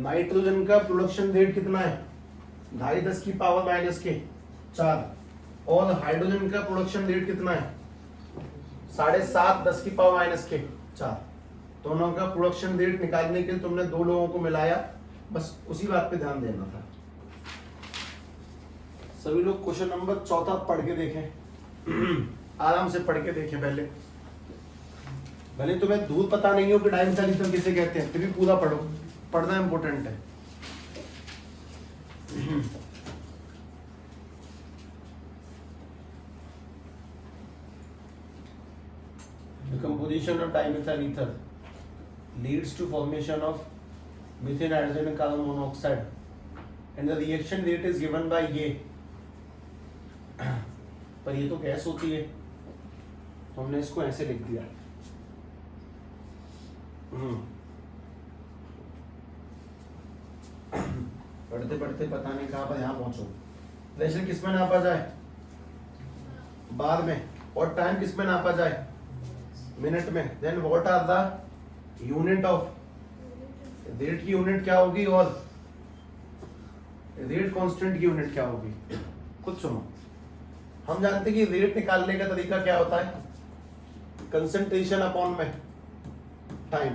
नाइट्रोजन का प्रोडक्शन रेट कितना है, 2.5 10 की पावर -4। और हाइड्रोजन का प्रोडक्शन रेट कितना है, 7.5 10 की पावर -4। दोनों का प्रोडक्शन रेट निकालने के लिए तुमने दो लोगों को मिलाया, बस उसी बात पे ध्यान देना था। सभी लोग क्वेश्चन नंबर 4 पढ़ के देखें। आराम से पढ़ के देखें। पहले भले तुम्हें दूध पता नहीं हो कि डाइमेथाइल किसे कहते हैं, फिर भी पूरा पढ़ो, पढ़ना इंपॉर्टेंट है। The composition of dimethyl ether leads to formation of methane hydrogen and carbon monoxide, and the reaction rate is given by ये। पर ये तो गैस होती है, तो हमने इसको ऐसे लिख दिया। पढ़ते पढ़ते पता नहीं कहाँ पर यहाँ पहुंचो। प्रेशर किस में नापा जाए, बार में, और टाइम किस में नापा जाए, मिनट में। Then what are the unit of, rate की यूनिट क्या होगी और रेट कांस्टेंट की यूनिट क्या होगी। खुद सुनो। हम जानते हैं कि रेट निकालने का तरीका क्या होता है, कंसंट्रेशन अपॉन में टाइम।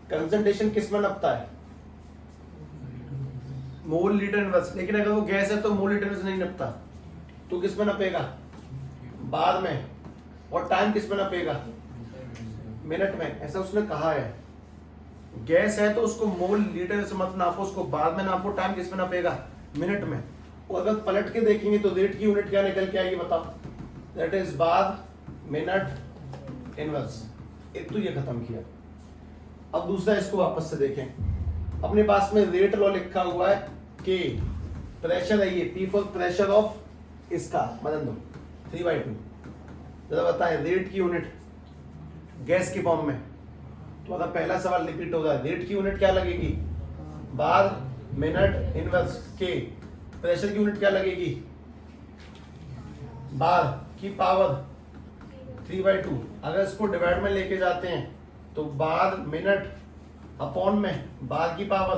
कंसंट्रेशन किस में नपता है, मोल लीटर इनवर्स। लेकिन अगर वो गैस है तो मोल लीटर इनवर्स नहीं नपता, तो किस में नपेगा, बार में। और टाइम किस में नपेगा, मिनट में। ऐसा उसने कहा है। गैस है तो उसको मोल लीटर से मत नापो, उसको बार में नापो। टाइम किस में नपेगा, मिनट में। और अगर पलट के देखेंगे तो रेट की यूनिट क्या निकल के आएगी बताओ, that is bar minute inverse. एक तो ये खत्म किया। अब दूसरा इसको वापस से देखें। अपने पास में रेट लॉ लिखा हुआ है, के प्रेशर है, ये पी फॉर प्रेशर ऑफ इसका मतलब दो 3/2। जरा बताएं रेट की यूनिट गैस के फॉर्म में। तो अगर पहला सवाल रिपीट होगा, रेट की यूनिट क्या लगेगी, बार मिनट इनवर्स के, प्रेशर की यूनिट क्या लगेगी, बार की पावर 3/2। अगर इसको डिवाइड में लेके जाते हैं तो बार मिनट अपॉन में बार की पावर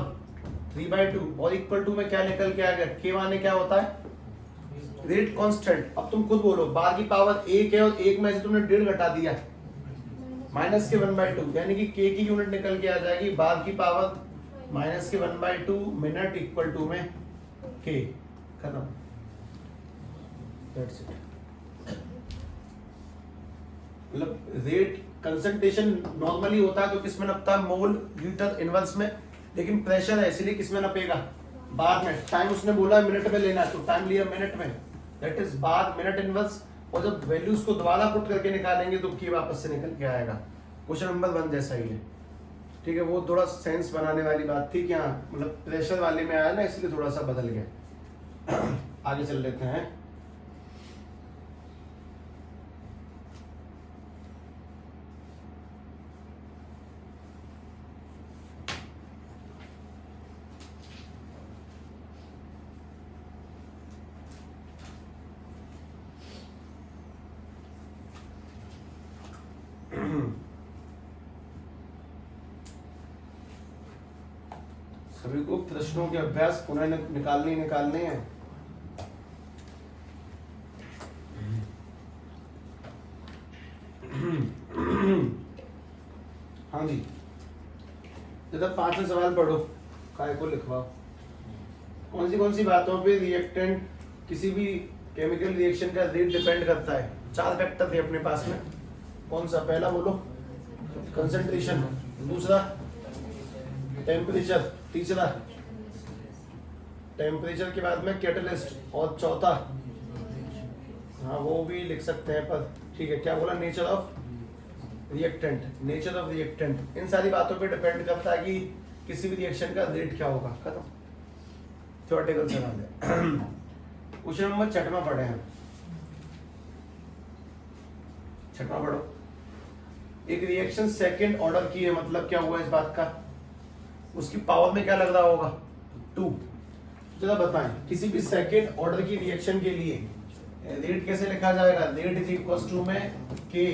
3/2 और इक्वल टू में क्या निकल के आ गया, के माने क्या होता है, रेट कांस्टेंट। अब तुम खुद बोलो, बार की पावर 1 है और 1 में से तुमने 1.5 घटा दिया, माइनस के 1/2, यानी कि के की यूनिट निकल के आ जाएगी बार की पावर माइनस के 1/2 मिनट इक्वल टू में के, खत्म। That's it. मतलब रेट कंसंट्रेशन नॉर्मली होता है तो किस में नपता है, मोल लीटर इनवर्स में, लेकिन प्रेशर है इसलिए किस में नपेगा, बार में। टाइम उसने बोला मिनट में लेना तो टाइम लिया मिनट में, that is bar minute inverse. और जब वैल्यूज को दोबारा पुट करके निकालेंगे तो की वापस से निकल के आएगा। क्वेश्चन नंबर 1 जैसा ही है, ठीक है। वो थोड़ा सेंस बनाने वाली बात थी कि हाँ मतलब प्रेशर वाले में आया ना इसलिए थोड़ा सा बदल गया। आगे चल लेते हैं। सभी को प्रश्नों के अभ्यास पुनः निकालने हैं। हाँ जी, जरा 5 सवाल पढ़ो, काय को लिखवाओ। कौन सी बातों पे रिएक्टेंट किसी भी केमिकल रिएक्शन का रेट डिपेंड करता है। 4 फैक्टर थे अपने पास में, कौन सा, पहला बोलो कंसंट्रेशन, दूसरा टेम्परेचर, तीसरा टेम्परेचर के बाद में कैटलिस्ट, और चौथा, हाँ वो भी लिख सकते हैं पर ठीक है, क्या बोला, nature of reactant. Nature of reactant इन सारी बातों पे डिपेंड करता है कि किसी भी रिएक्शन का रेट क्या होगा। खत्म, थ्योरेटिकल सवाल है। क्वेश्चन नंबर 6 पढ़े हैं, 6 पढ़ो। एक रिएक्शन सेकंड ऑर्डर की है, मतलब क्या हुआ इस बात का, उसकी पावर में क्या लग रहा होगा, 2। जरा बताएं, किसी भी सेकंड ऑर्डर की रिएक्शन के लिए रेट कैसे लिखा जाएगा, रेट इज इक्वल टू में के।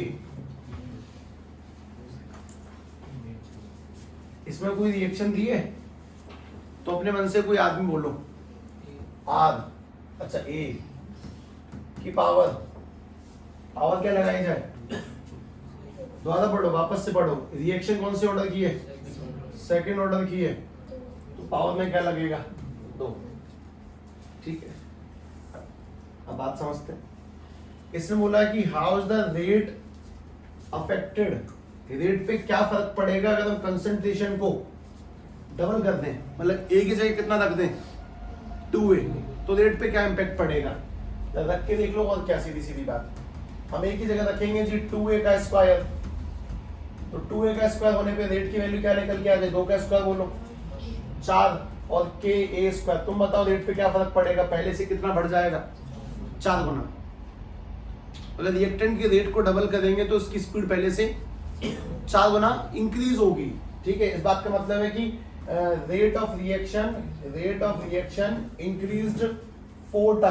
इसमें कोई रिएक्शन दी है तो अपने मन से कोई आदमी बोलो, आर, अच्छा ए की पावर क्या लगाई जाए, दोबारा पढ़ो, वापस से पढ़ो। रिएक्शन कौन से ऑर्डर की है, सेकंड ऑर्डर की है, तो पावर में क्या लगेगा, 2। ठीक है, अब बात समझते हैं। इसने बोला कि how is the rate affected, rate पे क्या फर्क पड़ेगा अगर हम कंसंट्रेशन को डबल कर दें, मतलब ए की जगह कितना रख दें, 2A, तो रेट पे क्या इंपैक्ट पड़ेगा, रख के देख लो। और क्या सीधी सीधी बात, हम ए की जगह रखेंगे जी 2A का स्क्वायर, तो 2A का स्क्वायर होने पे रेट की वैल्यू क्या निकल के आ जाए, 2 का स्क्वायर बोलो 4, और KA स्क्वायर। तुम बताओ रेट पे क्या फर्क पड़ेगा, पहले से कितना बढ़ जाएगा, 4 गुना। अगर रिएक्टेंट के रेट को डबल करेंगे तो उसकी स्पीड पहले से 4 गुना इंक्रीज होगी। ठीक है, इस बात का मतलब है कि rate of reaction increased 4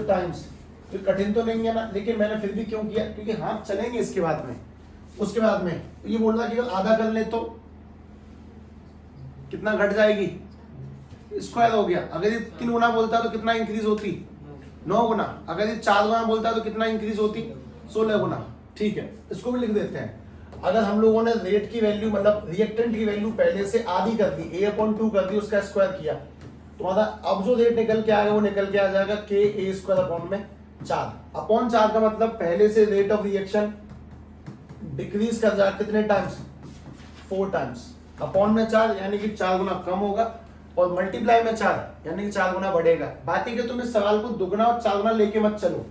times. तो कठिन तो नहीं है ना, लेकिन मैंने फिर भी क्यों किया, क्योंकि हाथ चलेंगे इसके बाद में, उसके बाद में ये बोल रहा कि अगर आधा कर ले तो कितना घट जाएगी, स्क्वायर हो गया। अगर ये 3 गुना बोलता तो कितना इंक्रीज होती, 9 गुना। अगर ये 4 गुना बोलता तो कितना इंक्रीज होती, 16 गुना। ठीक है, इसको भी लिख देते हैं। अगर हम लोगों ने रेट की वैल्यू मतलब रिएक्टेंट की वैल्यू पहले से आधी कर दी, A/2 कर दी, उसका स्क्वायर किया, तुम्हारा अब जो रेट निकल के आएगा वो निकल के आ जाएगा KA स्क्वायर अपॉन में 4 का मतलब पहले से रेट ऑफ रिएक्शन डिक्रीज कर जाए कितने टाइम्स, 4 टाइम्स, अपॉन में 4 यानी कि 4 गुना कम होगा, और मल्टीप्लाई में 4 यानी कि 4 गुना बढ़ेगा। बात है कि तुम इस सवाल को दुगना और 4 गुना लेके मत चलो,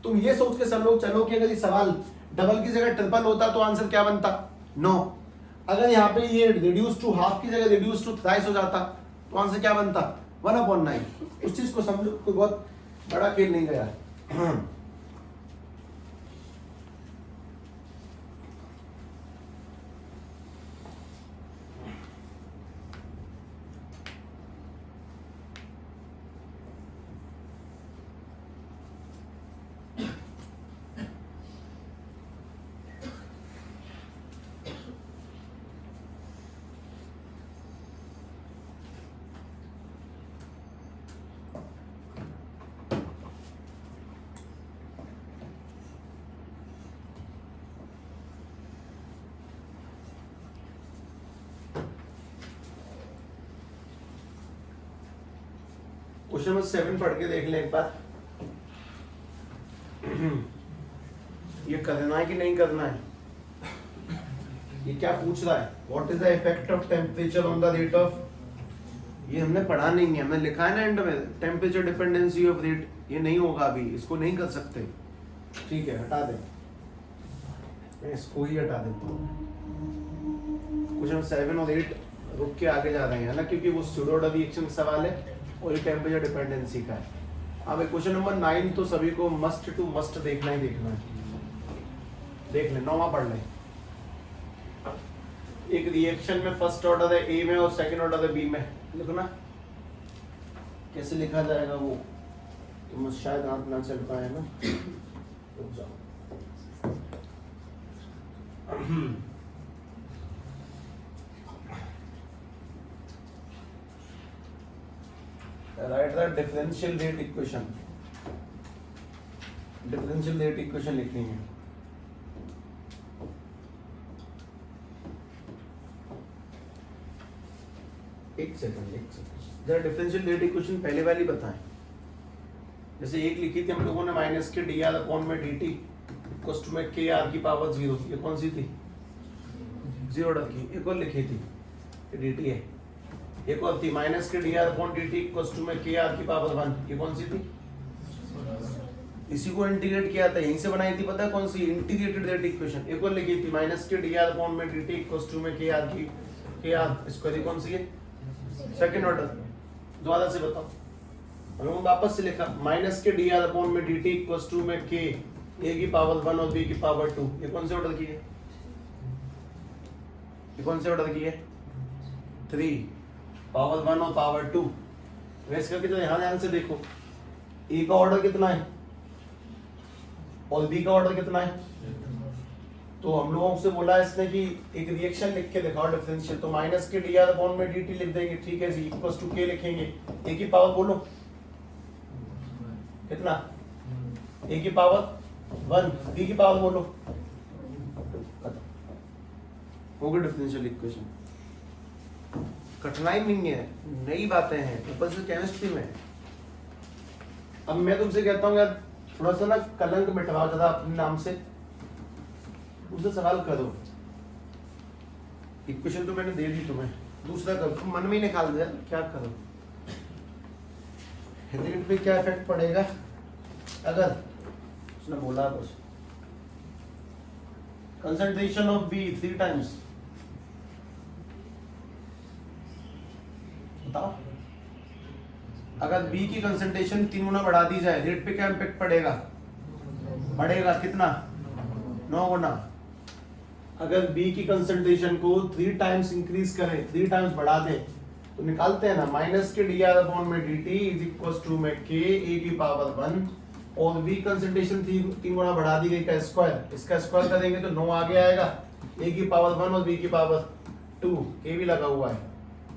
तुम ये सोच के चलो कि अगर ये सवाल डबल की जगह ट्रिपल होता तो आंसर क्या बनता, 9। अगर यहाँ पे ये रिड्यूस टू हाफ की जगह रिड्यूस टू थ्राइस हो जाता तो आंसर क्या बनता, 1/9। उस चीज को समझो, कोई बहुत बड़ा खेल नहीं गया। क्वेश्चन नंबर 7 पढ़ के देख लें एक बार। ये करना है कि नहीं करना है? ये क्या पूछ रहा है? What is the effect of temperature on the rate of, ये हमने पढ़ा नहीं है, हमने लिखा है ना एंड में टेम्परेचर डिपेंडेंसी ऑफ रेट। ये नहीं होगा अभी, इसको नहीं कर सकते। ठीक है, हटा दें, मैं इसको ही हटा देता हूँ। क्वेश्चन 7 और 8 रुक के आगे जा रहे हैं ना, क्योंकि वो स्यूडो रिएक्शन का सवाल है और ये टेम्परेचर डिपेंडेंसी का है। अब क्वेश्चन नंबर 9 तो सभी को मस्ट टू मस्ट देखना ही देखना है। देख लें, 9वां पढ़ लें। एक रिएक्शन में फर्स्ट ऑर्डर है ए में और सेकंड ऑर्डर है बी में, लिखो ना। कैसे लिखा जाएगा वो तुम शायद हाथ ना चल पाए ना, रुक जाओ। Right the differential rate equation. Differential rate equation लिखनी है। एक सेकंड जरा डिफरेंशियल रेट इक्वेशन पहले वाली बताएं। जैसे एक लिखी थी हम लोगों ने माइनस के डी आर अपॉन में डी टी इक्वल्स टू में के आर की पावर 0, ये कौन सी थी? 0 ऑर्डर की। एक और लिखी थी डी टी है। एक और थी माइनस के D R upon D T equals to में के आर की पावर 1, ये कौन सी थी? इसी को इंटीग्रेट किया था, यहीं से बनाई थी, पता है कौन सी? Integrated rate equation. एक और लिखी थी माइनस के डी आर अपॉन में डी टी इक्वल्स टू में के आर की के आर स्क्वायर, ये कौन सी है? Second order. दोबारा से बताओ, हमने वापस से लिखा माइनस के डी आर अपॉन में डी टी इक्वल्स टू में के ए की पावर 1 और बी की पावर 2, ये कौन से ऑर्डर की है? ये कौन से ऑर्डर की है? 3 पावर 1 और पावर 2। वैसे करके तो ध्यान से देखो, ए का ऑर्डर कितना है और बी का ऑर्डर कितना है। तो हम लोगों से बोला इसने कि एक रिएक्शन लिख के दिखाओ डिफरेंशियल, तो माइनस के डी आर अपॉन में डी टी लिख देंगे, ठीक है जी, इक्वल्स टू के लिखेंगे। ए की पावर बोलो कितना? ए की पावर 1, बी की पावर बोलो, हो गया डिफरेंशियल इक्वेशन। कठिनाई नहीं है, नई बातें हैं, ऊपर से केमिस्ट्री में। अब मैं तुमसे कहता हूँ यार थोड़ा सा ना कलंक मिटवाओ जरा अपने नाम से, उससे सवाल करो। इक्वेशन तो मैंने दे दी तुम्हें, दूसरा करो, तुम मन में ही निकाल दो यार क्या करो। रेट पे क्या इफेक्ट पड़ेगा अगर उसने बोला कुछ। कंसंट्रेशन ऑफ बी 3 टाइम्स, बताओ। अगर बी की कंसंट्रेशन 3 गुना बढ़ा दी जाए, रेट पे क्या इम्पैक्ट पड़ेगा? बढ़ेगा कितना? 9 गुना। अगर बी की कंसंट्रेशन को 3 टाइम्स इंक्रीज करें, 3 टाइम्स बढ़ा दें, तो निकालते हैं ना माइनस के डी आर अपॉन में D T is equals to में के ए की पावर 1 और बी कंसंट्रेशन 3 गुना बढ़ा दी गई का स्क्वायर, इसका स्क्वायर करेंगे तो 9 आगे आएगा। ए की पावर 1 और बी की पावर 2, के भी लगा हुआ है,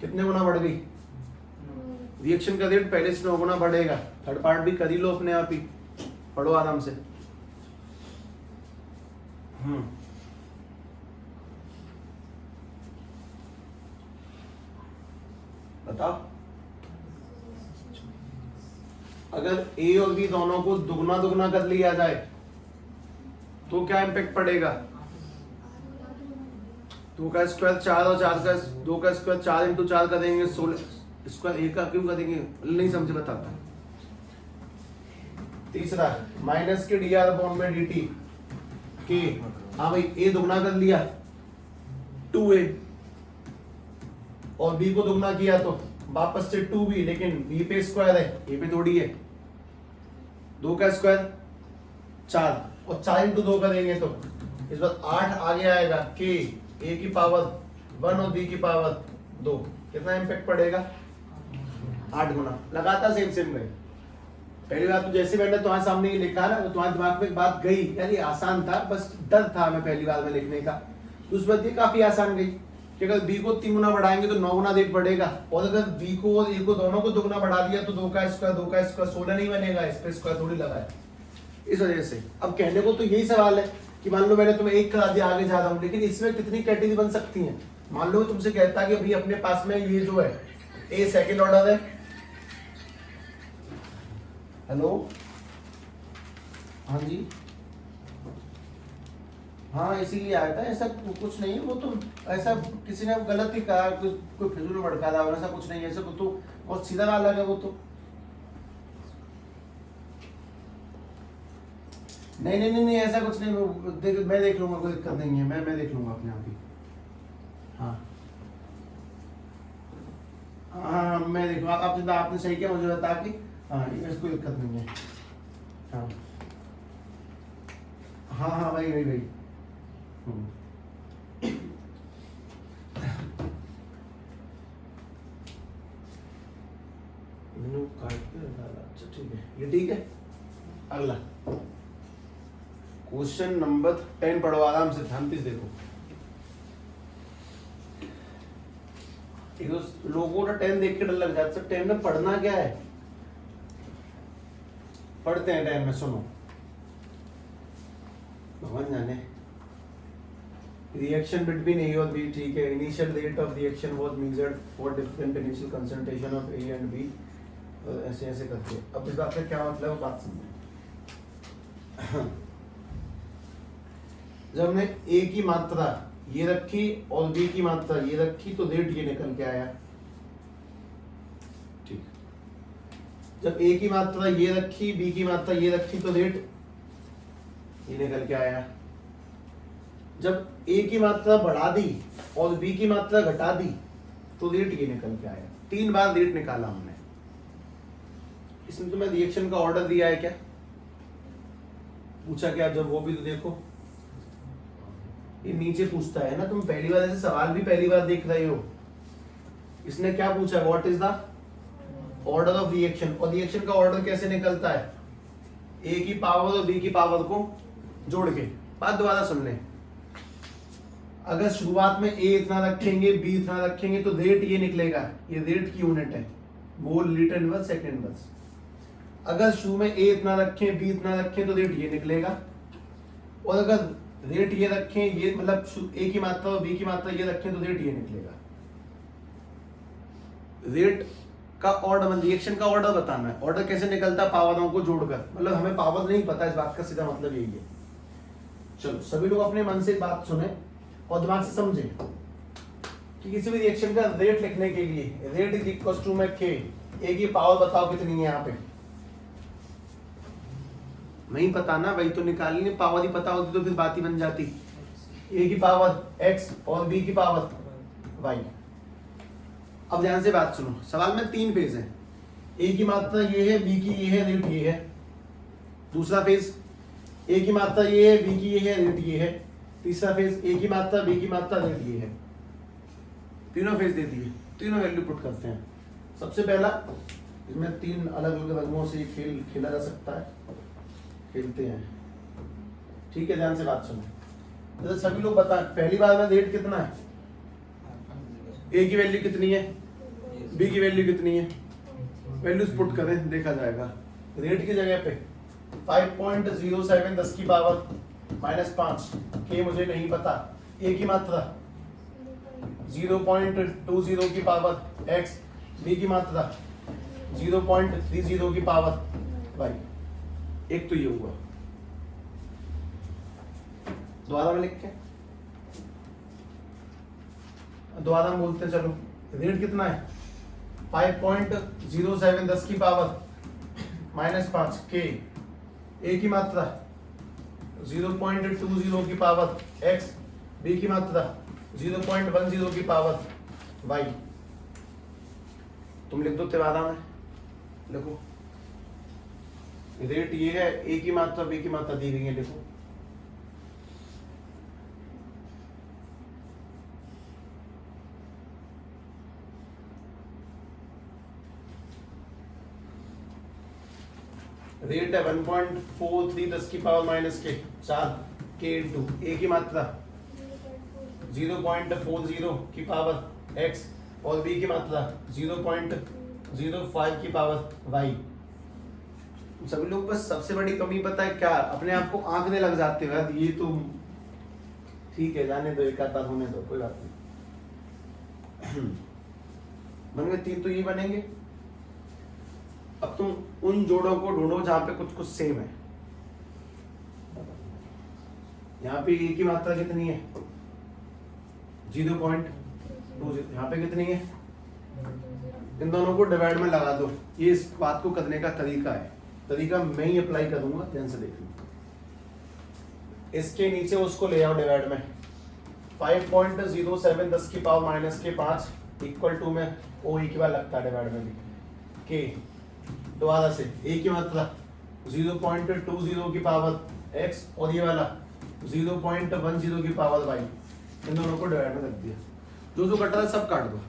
कितने गुना बढ़ गई? रिएक्शन का रेट पहले से 9 गुना बढ़ेगा। थर्ड पार्ट भी कर ही लो अपने आप ही, पढ़ो आराम से। बताओ, अगर ए और बी दोनों को दुगना दुगना कर लिया जाए तो क्या इम्पैक्ट पड़ेगा? 2 का स्क्वायर 4 और 4 का 2 का स्क्वायर 4 इंटू 4 कर देंगे 16 स्क्वायर, ए का क्यों कर देंगे? नहीं समझ बताता। तीसरा माइनस के डी आर अपॉन में डी टी के, हाँ भाई ए दुगना कर लिया 2a और बी को दुगना किया तो वापस से 2b, लेकिन बी पे स्क्वायर है ए पे थोड़ी है। 2 का स्क्वायर 4 और 4 इंटू 2 करेंगे तो इस बार 8 आगे आएगा के ए की पावर 1 और बी की पावर 2, कितना इम्पैक्ट पड़ेगा? 8 गुना। लगातार सेम सेम गए। पहली बात तो जैसे मैंने तुम्हारे सामने ये लिखा ना, तो तुम्हारे दिमाग में एक बात गई यार ये आसान था, बस डर था मैं पहली बार में लिखने का। उस बात ये काफी आसान गई कि अगर बी को 3 गुना बढ़ाएंगे तो 9 गुना रेट बढ़ेगा, और अगर बी को और ए को दोनों को 2 गुना बढ़ा दिया तो 2 का स्क्वायर 16 नहीं बनेगा, इस पे स्क्वायर थोड़ी लगा है। इस वजह से अब कहने को तो यही सवाल है कि मान लो मैंने तुम्हें 1 करा दिया, आगे जा रहा हूँ, लेकिन इसमें कितनी कैटेगरी बन सकती है? मान लो तुमसे कहता है कि भाई अपने पास में ये जो है ए सेकेंड ऑर्डर है, हेलो, हाँ जी, हाँ इसीलिए आया था। ऐसा कुछ नहीं है, वो तो ऐसा किसी ने गलत ही कहा, कोई फिजूल भड़का था, ऐसा कुछ नहीं है। ऐसा तो बहुत सीधा वाला है वो तो। नहीं नहीं नहीं नहीं, ऐसा कुछ नहीं। मैं देख लूंगा, कोई दिक्कत नहीं है। मैं देख लूंगा अपने आप ही। हाँ हाँ, मैं देख लूँगा। आपने सही किया मुझे बता के। हाँ, इसमें कोई दिक्कत नहीं है। हाँ हाँ हाँ, वही वही वही। मैंने काट के डाला। अच्छा ठीक है, ये ठीक है। अगला क्वेश्चन नंबर 10 पढ़ो आराम से, ध्यान से देखो। लोगों को 10 देख के डर लग जाता है। 10 में पढ़ना क्या है, पढ़ते हैं 10 में। सुनो, भगवान जाने। रिएक्शन बिटवीन ए और बी, ठीक है। Initial rate of reaction was measured for different initial concentration of A and B. ऐसे ऐसे करके। अब इस बात का क्या मतलब है, बात समझो। जब हमने ए की मात्रा ये रखी और बी की मात्रा ये रखी तो रेट ये निकल के आया, ठीक। जब ए की मात्रा ये रखी, बी की मात्रा ये रखी तो रेट ये निकल के आया। जब ए की मात्रा बढ़ा दी और बी की मात्रा घटा दी तो रेट ये निकल के आया। 3 बार रेट निकाला हमने। इसमें तुम्हें रिएक्शन का ऑर्डर दिया है क्या, पूछा क्या? जब वो भी तो देखो, ये नीचे पूछता है ना। तुम पहली बार ऐसे सवाल भी पहली बार देख रहे हो। इसने क्या पूछा, what is the order of reaction. और रिएक्शन का ऑर्डर कैसे निकलता है, ए की पावर और बी की पावर को जोड़ के। बात दोबारा सुन ले। अगर शुरुआत में ए इतना रखेंगे, बी इतना रखेंगे तो रेट ये निकलेगा। ये रेट की यूनिट है, mole, litre inverse, second inverse. अगर शुरू में ए इतना रखें, बी इतना रखें तो रेट ये निकलेगा। और अगर रेट ये रखें, ये मतलब ए की मात्रा और बी की मात्रा ये रखें तो रेट ये निकलेगा। रेट का ऑर्डर, मतलब रिएक्शन का ऑर्डर बताना है। ऑर्डर कैसे निकलता है, पावरों को जोड़कर। मतलब हमें पावर नहीं पता, इस बात का सीधा मतलब यही है। चलो सभी लोग अपने मन से बात सुने और दिमाग से समझे कि किसी भी रिएक्शन का रेट लिखने के लिए रेट इज इक्वल टू में के। ए की पावर बताओ कितनी है यहाँ पे, नहीं पता ना, वही तो निकालनी है। पावर ही पता होती तो फिर बात ही बन जाती। ए की पावर एक्स और बी की पावर वाई। अब ध्यान से बात सुनो, सवाल में 3 फेज है। ए की मात्रा ये है, बी की ये है, रेट ये है। दूसरा फेज, ए की मात्रा ये है, बी की ये है, रेट ये है। तीसरा फेज, ए की मात्रा, बी की मात्रा, रेट ये है। तीनों फेज दे दिए, तीनों वैल्यू पुट करते हैं। सबसे पहला, इसमें 3 अलग अलग रंगों से खेल खेला जा सकता है, खेलते हैं, ठीक है। ध्यान से बात सुनो। जैसे सभी लोग बता, पहली बार में रेट कितना है, ए की वैल्यू कितनी है, बी की वैल्यू कितनी है, वैल्यूज पुट करें, देखा जाएगा। रेट की जगह पे 5.07 10 की पावर -5 के मुझे नहीं पता। ए की मात्रा 0.20 की पावर x, बी की मात्रा 0.30 की पावर y। एक तो ये हुआ। दोबारा में लिख के दोबारा में बोलते चलो। रेट कितना है, 5.07 10 की पावर -5 के। ए की मात्रा 0.20 की पावर x, बी की मात्रा 0.10 की पावर y। तुम लिख दो तिवारा में, लिखो। रेट ये है, ए की मात्रा बी की मात्रा दी गई है, लिखो। रेट है 1.43 10 की पावर माइनस के 4 के इंटू ए की मात्रा 0.40 की पावर x और बी की मात्रा 0.05 की पावर y। सभी लोग बस सबसे बड़ी कमी पता है क्या, अपने आप को आंकने लग जाते हो। ये तो ठीक है, जाने दो, एक आध बार होने दो, कोई बात नहीं। बन गए 3 तो ये बनेंगे। अब तुम उन जोड़ों को ढूंढो जहां पे कुछ कुछ सेम है। यहाँ पे ए की मात्रा कितनी है 0.20, यहाँ पे कितनी है, इन दोनों को डिवाइड में लगा दो। ये इस बात को करने का तरीका है, तरीका मैं ही अप्लाई करूंगा, ध्यान से देखना। इसके नीचे उसको ले आओ डिवाइड में, 5.07 10 की पावर माइनस के 5 इक्वल टू में ओ ई की बार लगता है डिवाइड में भी के, दोबारा से ए की मात्रा 0.20 की पावर एक्स और ये वाला 0.10 की पावर वाई, इन दोनों को डिवाइड में रख दिया। जो जो कटा था सब काट दो।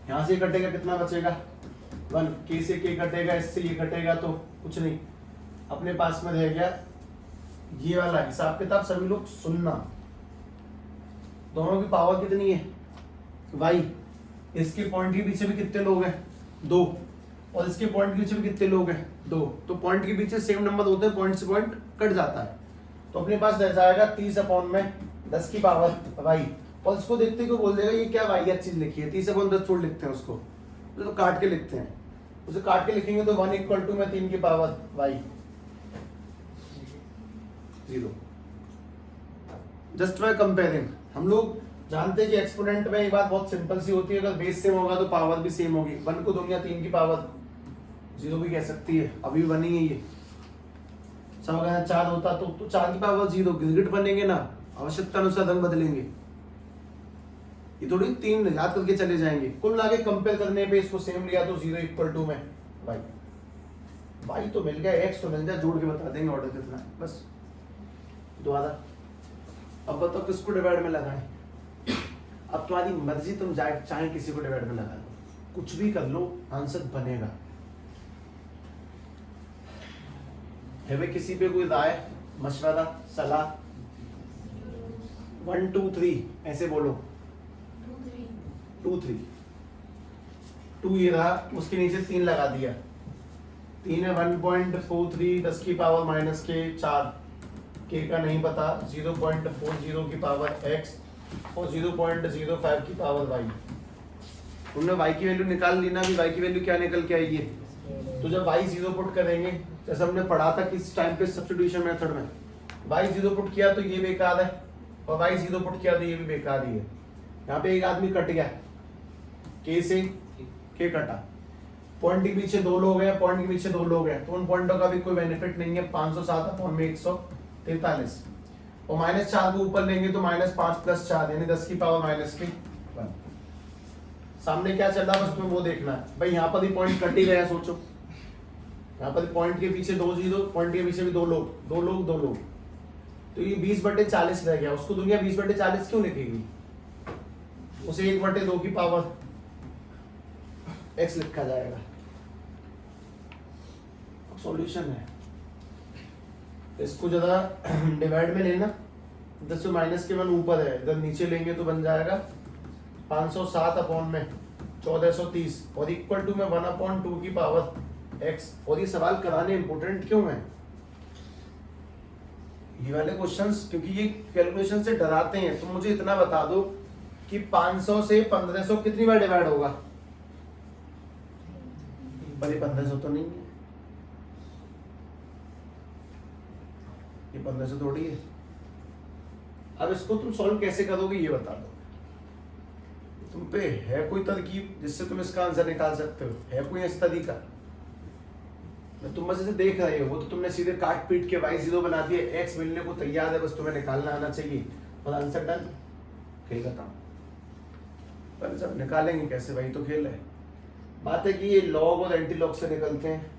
यहां से कटेगा कितना बचेगा 1, के से के कटेगा, इससे ये कटेगा तो कुछ नहीं, अपने पास में रह गया ये वाला हिसाब किताब सभी लोग सुनना। दोनों की पावर कितनी है y, इसके पॉइंट के पीछे भी कितने लोग हैं 2, और इसके पॉइंट के पीछे भी कितने लोग हैं 2, तो पॉइंट के पीछे सेम नंबर होते हैं, पॉइंट से पॉइंट कट जाता है, तो अपने पास रह जाएगा 30/10 की पावर y, और इसको देखते को बोल देगा ये क्या y चीज लिखी है, 30/10 छोड़ लिखते हैं उसको, तो काट के लिखते हैं, उसे काट के लिखेंगे तो 1 इक्वल टू में 3 की power y 0। Just by comparing हम लोग जानते हैं कि एक्सपोनेंट में एक बात बहुत सिंपल सी होती है, अगर बेस सेम होगा तो पावर भी सेम होगी। 1 को दुनिया 3 की पावर 0 भी कह सकती है, अभी बनी है ये सब, अगर 4 होता तो 4 की पावर 0, गिरगिट बनेंगे ना, आवश्यकता अनुसार रंग बदलेंगे, ये थोड़ी 3 याद करके चले जाएंगे। कुल मिला के कंपेयर करने पे इसको सेम लिया तो 0 इक्वल टू में y तो मिल गया, x तो मिल गया, जोड़ के बता देंगे ऑर्डर कितना है बस। दोबारा अब बताओ किसको डिवाइड में लगाएं, अब तुम्हारी मर्जी, तुम चाहे किसी को डिवाइड में लगा लो, कुछ भी कर लो, आंसर बनेगा। है भाई किसी पे कोई राय मशवरा सलाह? 1 2 3 ऐसे बोलो, 2 3 2 ये रहा, उसके नीचे 3 लगा दिया, 3 है 1.43 10 की पावर माइनस के 4, के का नहीं पता, 0.40 की पावर x और 0.05 की पावर y। तुमने y की वैल्यू निकाल ली ना, अभी y की वैल्यू क्या निकल के आएगी, तो जब y 0 पुट करेंगे, जैसे हमने पढ़ा था किस टाइम पे सब्स्टिट्यूशन मेथड में, y 0 पुट किया तो ये बेकार है, और y 0 पुट किया तो ये भी बेकार ही है। यहाँ पे एक आदमी कट गया, k से k कटा, पॉइंट के पीछे 2 लोग हैं, पॉइंट के पीछे 2 लोग हैं, तो उन पॉइंटों का भी कोई बेनिफिट नहीं है। 507/143 और -4 को ऊपर लेंगे तो -5 + 4 यानी 10 की पावर -1। सामने क्या चल रहा है बस तुम्हें वो देखना है भाई। यहाँ पर भी पॉइंट कट ही गया, सोचो यहाँ पर पॉइंट के पीछे 2 0, पॉइंट के पीछे भी 2 लोग, 2 लोग 2 लोग, तो ये 20/40 रह गया। उसको दुनिया 20/40 क्यों लिखेगी, उसे 1/2 की पावर x लिखा जाएगा। सॉल्यूशन है, इसको जरा डिवाइड में लेना, 10 माइनस के 1 ऊपर है, इधर नीचे लेंगे तो बन जाएगा 507/1430 और इक्वल टू में 1/2 की पावर x। और ये सवाल कराने इंपोर्टेंट क्यों है ये वाले क्वेश्चंस, क्योंकि ये कैलकुलेशन से डराते हैं। तो मुझे इतना बता दो कि 500 से 1500 कितनी बार डिवाइड होगा, पर ये 1500 तो नहीं है, ये 1500 थोड़ी है। अब इसको तुम सॉल्व कैसे करोगे ये बता दो, तुम पे है कोई तरकीब जिससे तुम इसका आंसर निकाल सकते हो, है कोई इस तरीका? तुम बस इसे देख रहे हो, वो तो तुमने सीधे काट पीट के y 0 बना दिया, x मिलने को तैयार है, बस तुम्हें निकालना आना चाहिए और आंसर डन। खेल खत्म। पर जब निकालेंगे कैसे, वही तो खेल है। बात है कि ये लॉग और एंटी लॉग से निकलते हैं,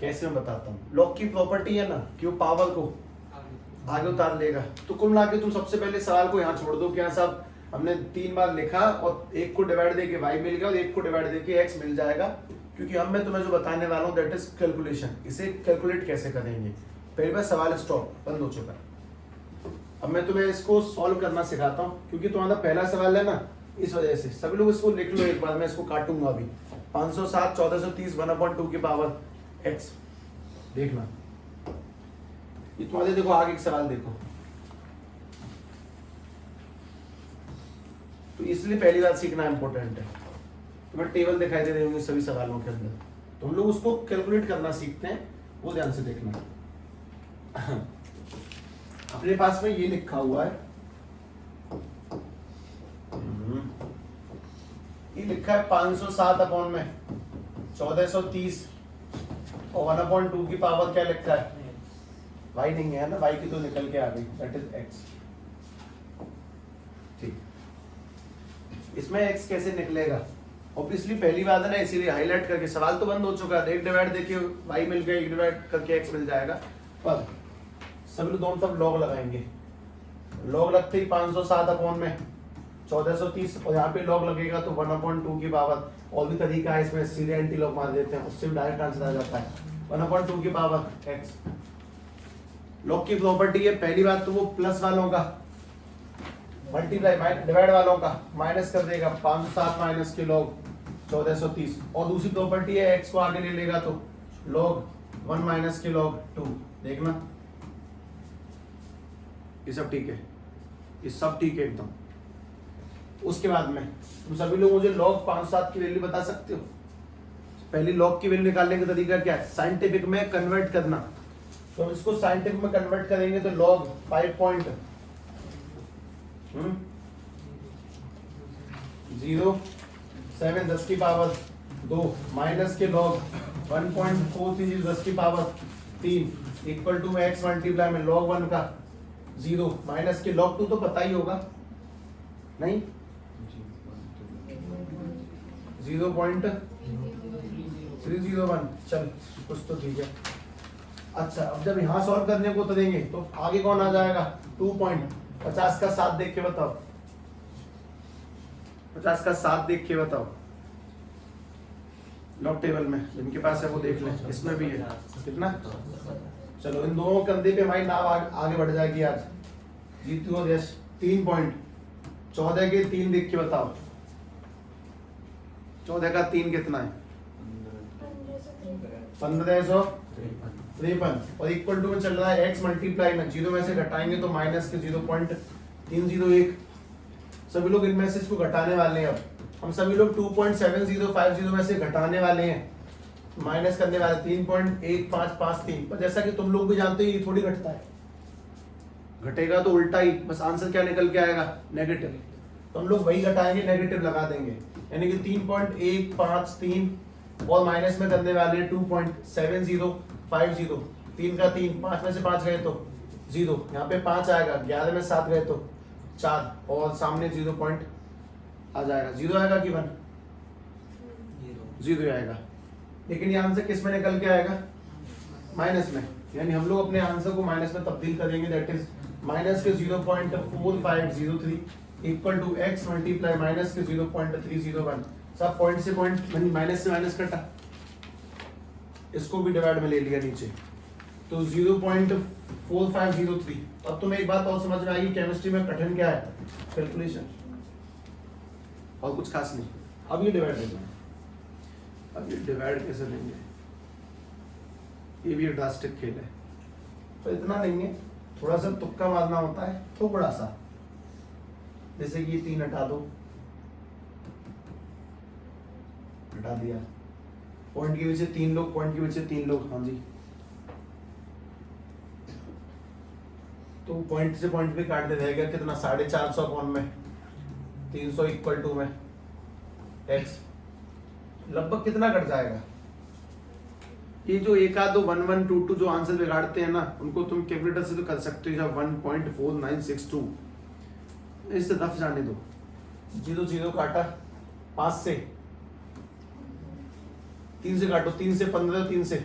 कैसे मैं बताता हूँ। लॉग की प्रॉपर्टी है ना कि वो पावर को आगे उतार लेगा। तो कुल मिला के तुम सबसे पहले सवाल को यहाँ छोड़ दो कि हाँ साहब हमने 3 बार लिखा और एक को डिवाइड देके y मिल गया और एक को डिवाइड देके x मिल जाएगा, क्योंकि हम मैं तुम्हें जो बताने वाला हूँ दैट इज कैलकुलेशन। इसे कैलकुलेट कैसे करेंगे, पहली बार सवाल स्टॉप, बंद हो चुका है। अब मैं तुम्हें इसको सॉल्व करना सिखाता हूँ, क्योंकि तुम्हारा पहला सवाल है ना, इस वजह से सभी लोग इसको लिख लो एक बार, मैं इसको काटूंगा अभी। 507/1430 1/2 की पावर x। देखना ये तुम्हारे, देखो आगे एक सवाल देखो, तो इसलिए पहली बात सीखना इंपॉर्टेंट है। तुम्हें टेबल दिखाई दे रही होंगी सभी सवालों के अंदर, तो हम लोग उसको कैलकुलेट करना सीखते हैं, वो ध्यान से देखना। अपने पास में ये लिखा हुआ है, ये लिखा है 507 अपॉन में 1430 और 1/2 की पावर क्या लिखा है, y नहीं है ना, y की तो निकल के आ गई, दैट इज x। ठीक, इसमें x कैसे निकलेगा, ऑब्वियसली पहली बात है ना, इसीलिए हाईलाइट करके, सवाल तो बंद हो चुका है, एक डिवाइड देखिए y मिल गया, एक डिवाइड करके x मिल जाएगा, पर सभी लोग दोनों तरफ लॉग लगाएंगे, लॉग लगते ही 507 अपॉन में 1430 और यहाँ पे लॉग लगेगा तो 1/2 की पावर, और भी तरीका है इसमें, सीधे एंटी लॉग मार देते हैं, उससे भी डायरेक्ट आंसर आ जाता है 1/2 की पावर x। लॉग की प्रॉपर्टी है, पहली बात तो वो प्लस वालों का मल्टीप्लाई डिवाइड वालों का माइनस कर देगा, 507 माइनस के लॉग 1430, और दूसरी प्रॉपर्टी है x को आगे ले लेगा तो लॉग 1 माइनस के लॉग 2। देखना ये सब ठीक है, ये सब ठीक है एकदम। उसके बाद में तुम सभी लोग मुझे लॉग 5/7 की वैल्यू बता सकते हो। पहली लॉग की वैल्यू निकालने का तरीका क्या है, साइंटिफिक में कन्वर्ट करना, तो इसको साइंटिफिक में कन्वर्ट करेंगे तो लॉग 5.07 10 की पावर 2 माइनस के लॉग 1.43 10 की power 3 equal to x multiply में लॉग 1 का 0 माइनस के लॉग 2 तो पता ही होगा नहीं, 0.301, चल कुछ तो ठीक है। अच्छा, अब जब यहां सॉल्व करने को उतरेंगे तो आगे कौन आ जाएगा, 2.50 का 7 देख के बताओ, 50 का 7 देख के बताओ, लॉग टेबल में जिनके पास है वो देख लें, इसमें भी है कितना। चलो इन दोनों कंधे पे हमारी नाव आगे बढ़ जाएगी आज, जीतू और यश। 3.14 के 3 देख के बताओ, 14 का 3 कितना है, 1553, और इक्वल टू में चल रहा है x मल्टीप्लाई में 0 में से घटाएंगे तो माइनस के 0.301। सभी लोग इनमें से इसको घटाने वाले हैं, अब हम सभी लोग 2.7050 में से घटाने वाले हैं, माइनस करने वाले 3.1553, पर जैसा कि तुम लोग भी जानते हो ये थोड़ी घटता है, घटेगा तो उल्टा ही, बस आंसर क्या निकल के आएगा, नेगेटिव, तो हम लोग वही घटाएंगे, नेगेटिव लगा देंगे, यानी कि 3.153 और माइनस में करने वाले 2.7050, 3 का 3, 5 में से 5 गए तो 0, यहाँ पे 5 आएगा, 11 में 7 गए तो 4, और सामने 0 पॉइंट आ जाएगा, 0 आएगा कि 1, 0 आएगा। लेकिन ये आंसर किस में निकल के आएगा, माइनस में, यानी हम लोग अपने आंसर को माइनस में तब्दील करेंगे, दैट इज माइनस के 0.4503 equal to x multiply minus के 0.301, सब पॉइंट से पॉइंट माइनस से माइनस कटा, इसको भी डिवाइड में ले लिया नीचे, तो 0.4503। अब तुम्हें एक बात और समझ में आएगी, केमिस्ट्री में कठिन क्या है, कैलकुलेशन, और कुछ खास नहीं। अब ये डिवाइड देना, अब ये डिवाइड कैसे देंगे, ये भी एक ड्रास्टिक खेल है, तो इतना नहीं है, थोड़ा सा तुक्का मारना होता है, थोड़ा सा, जैसे कि 3 हटा दो, हटा दिया, पॉइंट के पीछे 3 लोग, पॉइंट के पीछे 3 लोग, हाँ जी, तो पॉइंट से पॉइंट भी काट दे रहेगा, कितना 450 अपॉन में 300 इक्वल टू में x, लगभग कितना कट जाएगा। ये जो एक आध 1122 जो आंसर बिगाड़ते हैं ना, उनको तुम कैलकुलेटर से तो कर सकते हो, जब 1.4962, इससे दफ जाने दो, 0 0 काटा, 5 से 3 से काटो, 3 से 15, 3 से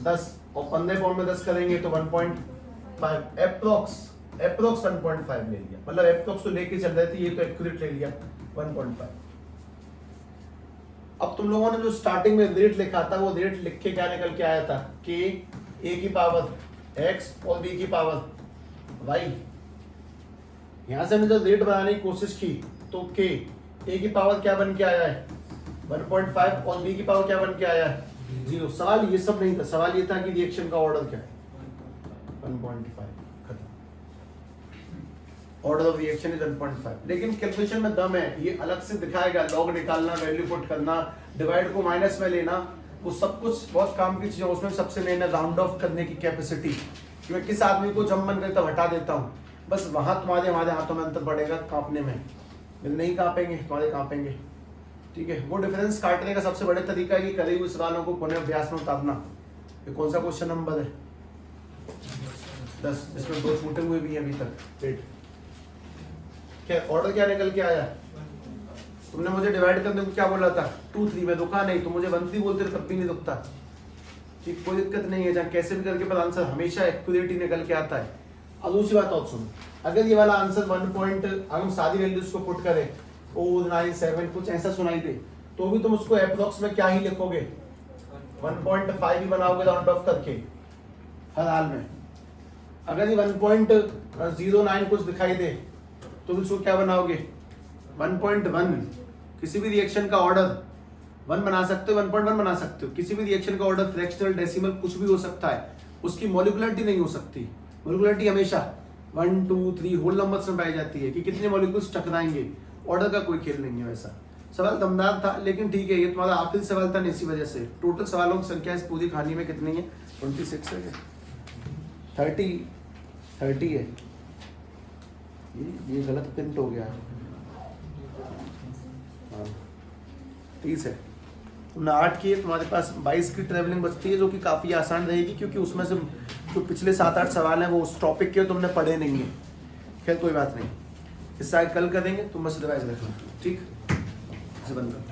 10, और 15 पॉइंट में 10 करेंगे तो 1.5, एप्रोक्स 1.5 ले लिया, मतलब एप्रोक्स तो लेके चल रहे थे, ये तो एक्यूरेट ले लिया 1.5। अब तुम लोगों ने जो स्टार्टिंग में रेट लिखा था, वो रेट लिख के क्या निकल के आया था, k a की पावर x और b की पावर y। यहां से हमने जब रेट बनाने की कोशिश की तो k a की पावर क्या बन के आया है 1.5 और b की पावर क्या बन के आया है 0। सवाल ये सब नहीं था, सवाल ये था कि रिएक्शन का ऑर्डर क्या है, 1.5, खत्म। ऑर्डर ऑफ रिएक्शन इज 1.5, लेकिन कैलकुलेशन में दम है, ये अलग से दिखाएगा, लॉग निकालना, वैल्यू पुट करना, डिवाइड को माइनस में लेना, वो सब कुछ बहुत काम की चीज है। उसमें सबसे मेन है राउंड ऑफ करने की कैपेसिटी, कि मैं किस आदमी को जब मन करता हटा देता हूँ, बस वहां तुम्हारे हमारे हाथों में अंतर पड़ेगा कांपने में, नहीं कांपेंगे तुम्हारे कांपेंगे, ठीक है। वो डिफरेंस काटने का सबसे बड़ा तरीका है कि करे हुए सवालों को पुनः अभ्यास में उतारना। ये कौन सा क्वेश्चन नंबर है? 10, जिसमें 2 छूटे हुए भी हैं अभी तक। पेट क्या ऑर्डर क्या निकल के आया? तुमने मुझे डिवाइड करने को क्या बोला था? 2 3 में रुका नहीं, तो मुझे 1 3 बोलते तब भी नहीं रुकता, ठीक, कोई दिक्कत नहीं है। जहाँ कैसे भी करके पर आंसर हमेशा एक्यूरेटली निकल के आता है। अब दूसरी बात और सुनो, अगर ये वाला आंसर 1 पॉइंट, अगर हम सारी वैल्यूज को पुट करें 4 9 7 कुछ ऐसा सुनाई दे, तो भी तुम उसको अप्रोक्स में क्या ही लिखोगे? 1.5 ही बनाओगे राउंड ऑफ करके हर हाल में। अगर ये 1.09 कुछ दिखाई दे तो उसको क्या बनाओगे? 1.1। किसी भी रिएक्शन का ऑर्डर 1 बना सकते हो, 1.1 बना सकते हो। किसी भी रिएक्शन का ऑर्डर फ्रैक्शनल, डेसिमल कुछ भी हो सकता है, उसकी मॉलिक्युलरिटी नहीं हो सकती। मॉलिक्युलरिटी हमेशा 1 2 3 होल नंबर्स में पाई जाती है कि कितने मॉलिक्यूल्स टकराएंगे। ऑर्डर का कोई खेल नहीं है वैसा। सवाल दमदार था, लेकिन ठीक है, ये तुम्हारा आखिरी सवाल था इसी वजह से। टोटल सवालों की संख्या इस पूरी कहानी में कितनी है? 26 है, 30 है। ये गलत प्रिंट हो गया है। हाँ 30 है। तुमने 8 की है, तुम्हारे पास 22 की ट्रेवलिंग बचती है, जो कि काफ़ी आसान रहेगी, क्योंकि उसमें से जो पिछले 7-8 सवाल हैं वो उस टॉपिक के तुमने पढ़े नहीं है। खैर कोई बात नहीं, इस साइड कल करेंगे, तुम बस रिवाइज रखना, ठीक? इसे बंद कर।